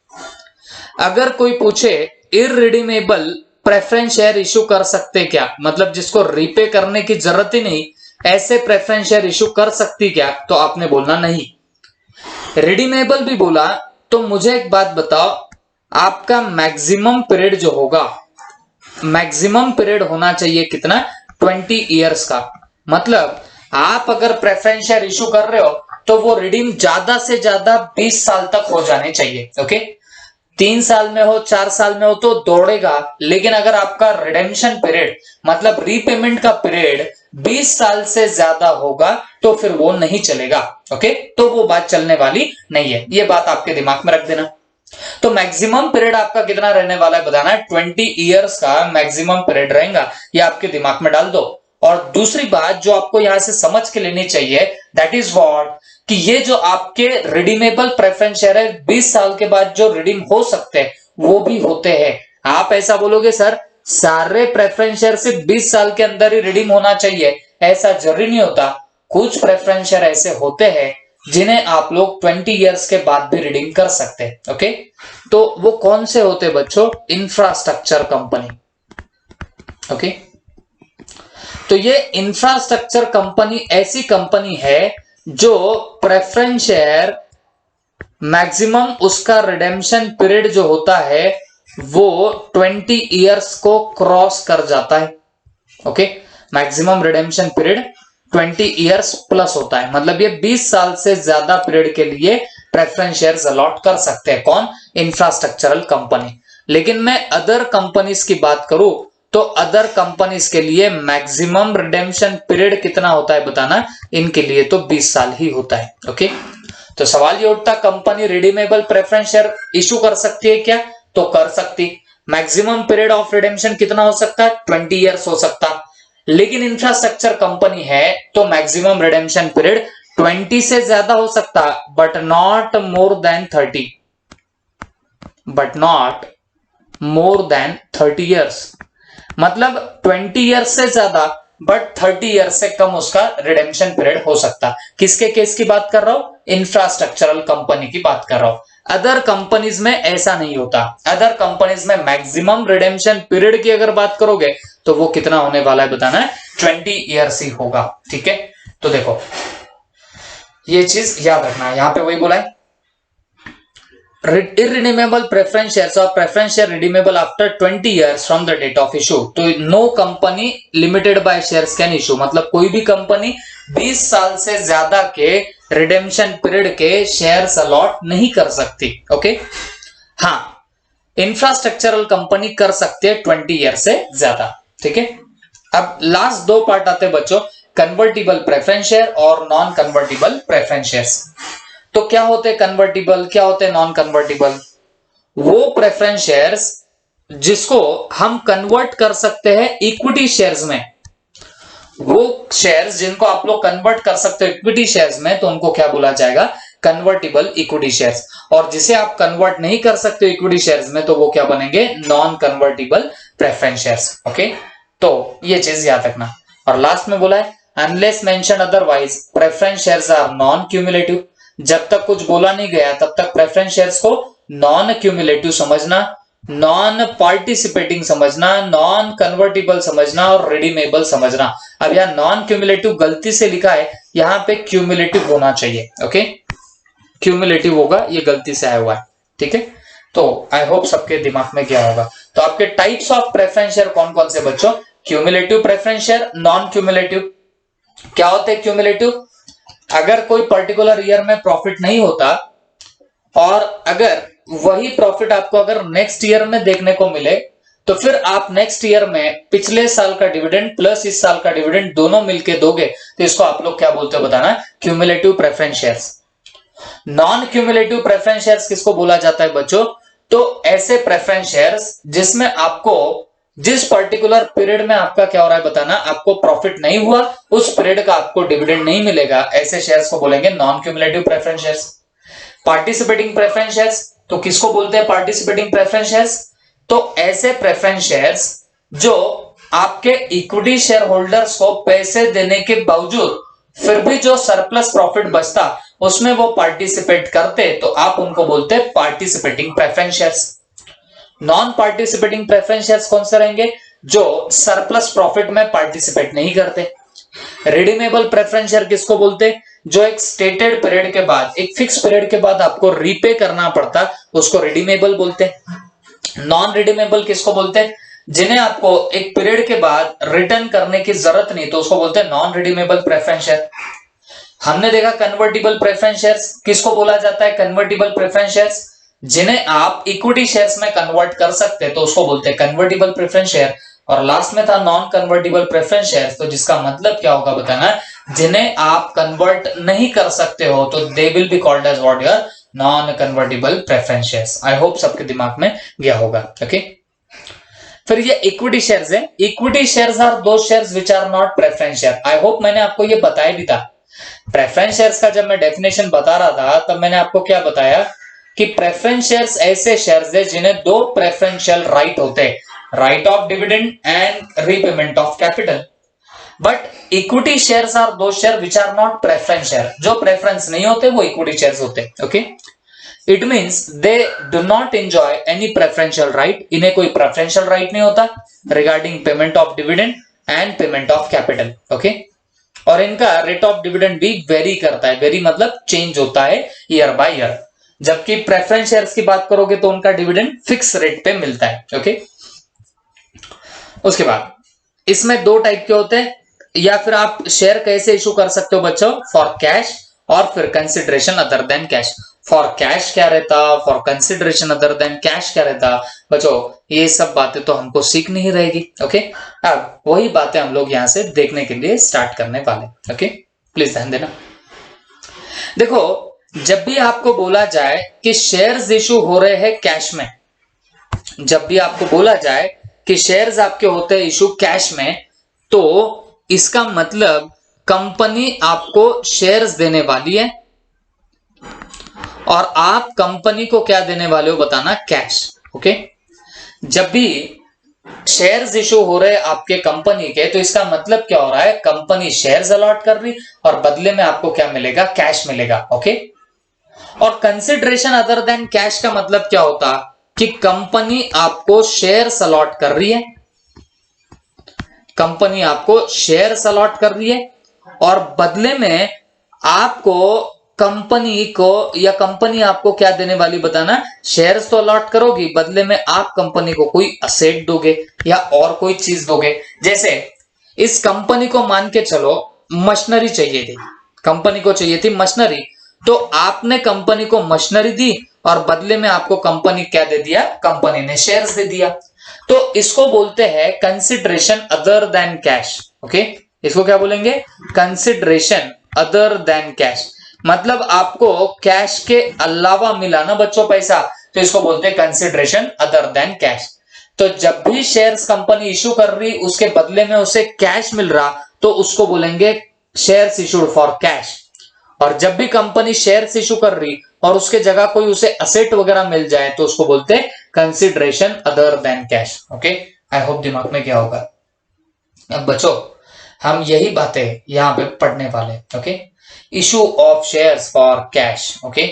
अगर कोई पूछे इररिडीमेबल प्रेफरेंस शेयर इशू कर सकते क्या, मतलब जिसको रीपे करने की जरूरत ही नहीं, ऐसे प्रेफरेंस शेयर इशू कर सकती क्या, तो आपने बोलना नहीं। रिडीमेबल भी बोला तो मुझे एक बात बताओ, आपका मैक्सिमम पीरियड जो होगा, मैक्सिमम पीरियड होना चाहिए कितना, 20 इयर्स का। मतलब आप अगर प्रेफरेंस शेयर इशू कर रहे हो तो वो रिडीम ज्यादा से ज्यादा 20 साल तक हो जाने चाहिए। ओके, 3 साल में हो 4 साल में हो तो दौड़ेगा, लेकिन अगर आपका रिडेम्पशन पीरियड मतलब रीपेमेंट का पीरियड 20 साल से ज्यादा होगा तो फिर वो नहीं चलेगा। ओके, तो वो बात चलने वाली नहीं है, ये बात आपके दिमाग में रख देना। तो मैक्सिमम पीरियड आपका कितना रहने वाला है बताना है, 20 इयर्स का मैक्सिमम पीरियड रहेगा, ये आपके दिमाग में डाल दो। और दूसरी बात जो आपको यहां से समझ के लेनी चाहिए, दैट इज व्हाट, कि ये जो आपके रिडीमेबल प्रेफरेंस शेयर है 20 साल के बाद जो रिडीम हो सकते हैं वो भी होते हैं। आप ऐसा बोलोगे सर सारे प्रेफरेंस शेयर सिर्फ 20 साल के अंदर ही रिडीम होना चाहिए, ऐसा जरूरी नहीं होता। कुछ प्रेफरेंस शेयर ऐसे होते हैं जिन्हें आप लोग 20 इयर्स के बाद भी रिडीम कर सकते हैं। ओके, तो वो कौन से होते बच्चों, इंफ्रास्ट्रक्चर कंपनी। ओके, तो ये इंफ्रास्ट्रक्चर कंपनी ऐसी कंपनी है जो प्रेफरेंस शेयर मैक्सिमम उसका रिडेम्पशन पीरियड जो होता है वो 20 इयर्स को क्रॉस कर जाता है। Okay, maximum redemption period 20 years plus होता है, मतलब ये 20 साल से ज्यादा पीरियड के लिए प्रेफरेंस शेयर्स अलॉट कर सकते हैं। कौन, इंफ्रास्ट्रक्चरल कंपनी। लेकिन मैं अदर कंपनीज की बात करूं तो अदर कंपनीज के लिए मैक्सिमम रिडेम्पशन पीरियड कितना होता है बताना, इनके लिए तो 20 साल ही होता है। ओके, तो सवाल ये उठता, company redeemable preference share issue कर सकती है क्या, तो कर सकती। मैक्सिमम पीरियड ऑफ रिडेम्पशन कितना हो सकता है, 20 इयर्स हो सकता। लेकिन इंफ्रास्ट्रक्चर कंपनी है तो मैक्सिमम रिडेम्पशन पीरियड 20 से ज्यादा हो सकता, but not more than 30, but not more than 30 years. मतलब 20 इयर्स से ज्यादा बट 30 इयर्स से कम उसका रिडेम्पशन पीरियड हो सकता। किसके केस की बात कर रहा हूं, इंफ्रास्ट्रक्चरल कंपनी की बात कर रहा हूं। अदर कंपनीज में ऐसा नहीं होता। अदर कंपनीज में मैक्सिमम रिडेम्पशन पीरियड की अगर बात करोगे तो वो कितना होने वाला है बताना है, 20 इयर्स ही होगा। ठीक है, तो देखो ये चीज याद रखना है, यहां पे वही बोला है, irredeemable preference shares or preference share redeemable after 20 years from the date of issue, तो no company limited by shares can issue, मतलब कोई भी कंपनी 20 साल से ज्यादा के रिडेम्पशन पीरियड के शेयर्स अलॉट नहीं कर सकती। ओके, हाँ इंफ्रास्ट्रक्चरल कंपनी कर सकती है 20 ईयर से ज्यादा। ठीक है, अब लास्ट दो पार्ट आते हैं बच्चों, कन्वर्टिबल प्रेफरेंस शेयर और नॉन कन्वर्टिबल प्रेफरेंस शेयर्स। तो क्या होते हैं कन्वर्टिबल, क्या होते हैं नॉन कन्वर्टिबल? वो प्रेफरेंस शेयर्स जिसको हम कन्वर्ट कर सकते हैं इक्विटी शेयर्स में, वो शेयर्स जिनको आप लोग कन्वर्ट कर सकते हो इक्विटी शेयर्स में, तो उनको क्या बोला जाएगा, कन्वर्टिबल इक्विटी शेयर्स। और जिसे आप कन्वर्ट नहीं कर सकते इक्विटी शेयर्स में तो वो क्या बनेंगे, non convertible preference shares. Okay, तो ये चीज याद रखना। और लास्ट में बोला है unless mention otherwise preference shares are non cumulative, जब तक कुछ बोला नहीं गया तब तक प्रेफरेंस शेयर्स को नॉन क्यूमुलेटिव समझना, नॉन पार्टिसिपेटिंग समझना, नॉन कन्वर्टिबल समझना और रिडीमेबल समझना। अब यहां नॉन क्यूमुलेटिव गलती से लिखा है, यहां पे क्यूमुलेटिव होना चाहिए। ओके, क्यूमुलेटिव होगा, ये गलती से आया हुआ है। ठीक है, तो आई होप सबके दिमाग में गया होगा। तो आपके टाइप्स ऑफ प्रेफरेंस शेयर कौन कौन से बच्चों, cumulative preference share, non cumulative. क्या होते हैं क्यूमुलेटिव, अगर कोई पर्टिकुलर ईयर में प्रॉफिट नहीं होता और अगर वही प्रॉफिट आपको अगर नेक्स्ट ईयर में देखने को मिले तो फिर आप नेक्स्ट ईयर में पिछले साल का डिविडेंड प्लस इस साल का डिविडेंड दोनों मिलके दोगे, तो इसको आप लोग क्या बोलते हो बताना, cumulative preference shares. Non cumulative preference shares किसको बोला जाता है बच्चों, तो ऐसे प्रेफरेंस शेयर्स जिसमें आपको जिस पर्टिकुलर पीरियड में आपका क्या हो रहा है बताना, आपको प्रॉफिट नहीं हुआ, उस पीरियड का आपको डिविडेंड नहीं मिलेगा, ऐसे शेयर्स को बोलेंगे non cumulative preference shares. Participating preference shares, तो किसको बोलते हैं पार्टिसिपेटिंग प्रेफरेंस शेयर्स, तो ऐसे प्रेफरेंस शेयर्स जो आपके इक्विटी शेयर होल्डर्स को पैसे देने के बावजूद फिर भी जो सरप्लस प्रॉफिट बचता उसमें वो पार्टिसिपेट करते तो आप उनको बोलते हैं participating preference shares. Non participating preference shares कौन से रहेंगे? जो सरप्लस प्रॉफिट में पार्टिसिपेट नहीं करते। रिडीमेबल प्रेफरेंस शेयर किसको बोलते? जो एक स्टेटेड पीरियड के बाद, एक फिक्स पीरियड के बाद आपको रीपे करना पड़ता, उसको रिडीमेबल बोलते हैं। नॉन रिडीमेबल किसको बोलते हैं? जिन्हें आपको एक पीरियड के बाद रिटर्न करने की जरूरत नहीं, तो उसको बोलते हैं नॉन रिडीमेबल प्रेफरेंस शेयर। हमने देखा कन्वर्टिबल प्रेफरेंस शेयर्स किसको बोला जाता है? कन्वर्टिबल प्रेफरेंस शेयर्स जिन्हें आप इक्विटी शेयर्स में कन्वर्ट कर सकते हैं, तो उसको बोलते हैं कन्वर्टिबल प्रेफरेंस शेयर। और लास्ट में था नॉन कन्वर्टिबल प्रेफरेंस शेयर्स, तो जिसका मतलब क्या होगा बताना, जिन्हें आप कन्वर्ट नहीं कर सकते हो, तो they will be called as what? Your non convertible preference shares. I hope सबके दिमाग में गया होगा। ओके, फिर ये इक्विटी शेयर्स है। Equity shares are those shares which are not preference share. I hope मैंने आपको ये बताया भी था। प्रेफरेंस शेयर्स का जब मैं डेफिनेशन बता रहा था तब मैंने आपको क्या बताया कि प्रेफरेंस शेयर्स ऐसे शेयर्स है जिन्हें दो प्रेफरेंशियल राइट होते हैं, right of dividend and repayment of capital. But equity shares are दो share which are not preference share. जो प्रेफरेंस नहीं होते वो इक्विटी शेयर्स होते हैं। Okay, it means they do not enjoy any preferential right. इन्हें कोई प्रेफरेंशियल राइट नहीं होता regarding payment of dividend and payment of capital. Okay, और इनका रेट ऑफ डिविडेंड भी वेरी करता है। वेरी मतलब चेंज होता है ईयर बाय ईयर। जबकि प्रेफरेंस शेयर्स की बात करोगे तो उनका डिविडेंड फिक्स रेट पे मिलता है। ओके, उसके बाद इसमें दो टाइप के होते हैं, या फिर आप शेयर कैसे इशू कर सकते हो बच्चों? फॉर कैश और फिर consideration other than cash. For cash क्या रहता, for consideration other than cash क्या रहता बच्चों? ये सब बातें तो हमको सीखनी ही रहेगी। ओके, अब वही बातें हम लोग यहां से देखने के लिए स्टार्ट करने वाले। ओके, प्लीज ध्यान देना। देखो, जब भी आपको बोला जाए कि शेयर्स इशू हो रहे हैं कैश में, जब भी आपको बोला जाए कि शेयर्स आपके होते हैं इशू कैश में, तो इसका मतलब कंपनी आपको शेयर्स देने वाली है और आप कंपनी को क्या देने वाले हो बताना? कैश। ओके, जब भी शेयर्स इशू हो रहे आपके कंपनी के, तो इसका मतलब क्या हो रहा है? कंपनी शेयर्स अलॉट कर रही और बदले में आपको क्या मिलेगा? कैश मिलेगा। ओके, और कंसिडरेशन अदर देन कैश का मतलब क्या होता कि कंपनी आपको शेयर्स अलॉट कर रही है, कंपनी आपको शेयर्स अलॉट कर रही है और बदले में आपको कंपनी को, या कंपनी आपको क्या देने वाली बताना? शेयर्स तो अलॉट करोगी, बदले में आप कंपनी को कोई असेट दोगे या और कोई चीज दोगे। जैसे इस कंपनी को मान के चलो मशीनरी चाहिए थी, कंपनी को चाहिए थी मशीनरी, तो आपने कंपनी को मशीनरी दी और बदले में आपको कंपनी क्या दे दिया? कंपनी ने शेयर्स दे दिया। तो इसको बोलते हैं consideration other than cash. Okay, इसको क्या बोलेंगे? Consideration other than cash. मतलब आपको कैश के अलावा मिला ना बच्चों पैसा, तो इसको बोलते हैं कंसिडरेशन अदर देन कैश। तो जब भी शेयर्स कंपनी इशू कर रही उसके बदले में उसे कैश मिल रहा, तो उसको बोलेंगे शेयर्स इशूड फॉर कैश। और जब भी कंपनी शेयर्स इशू कर रही और उसके जगह कोई उसे असेट वगैरह मिल जाए, तो उसको बोलते हैं consideration other than cash. Okay, I hope दिमाग में क्या होगा। अब बच्चों, हम यही बातें यहां पे पढ़ने वाले। Okay, issue of shares for cash. Okay,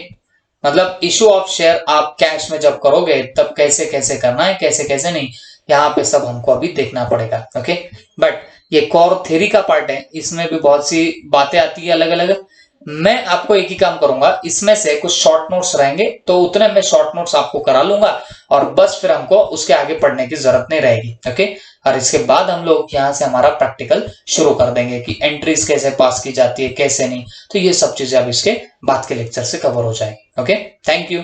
मतलब इशू ऑफ शेयर आप कैश में जब करोगे तब कैसे कैसे करना है, कैसे कैसे नहीं, यहाँ पे सब हमको अभी देखना पड़ेगा। ओके, बट ये कोर थ्योरी का पार्ट है, इसमें भी बहुत सी बातें आती है अलग अलग। मैं आपको एक ही काम करूंगा, इसमें से कुछ शॉर्ट नोट्स रहेंगे तो उतने मैं शॉर्ट नोट्स आपको करा लूंगा और बस फिर हमको उसके आगे पढ़ने की जरूरत नहीं रहेगी। ओके, और इसके बाद हम लोग यहाँ से हमारा प्रैक्टिकल शुरू कर देंगे कि एंट्रीज कैसे पास की जाती है, कैसे नहीं, तो ये सब चीजें अब इसके बाद के लेक्चर से कवर हो जाएगी। Okay, thank you.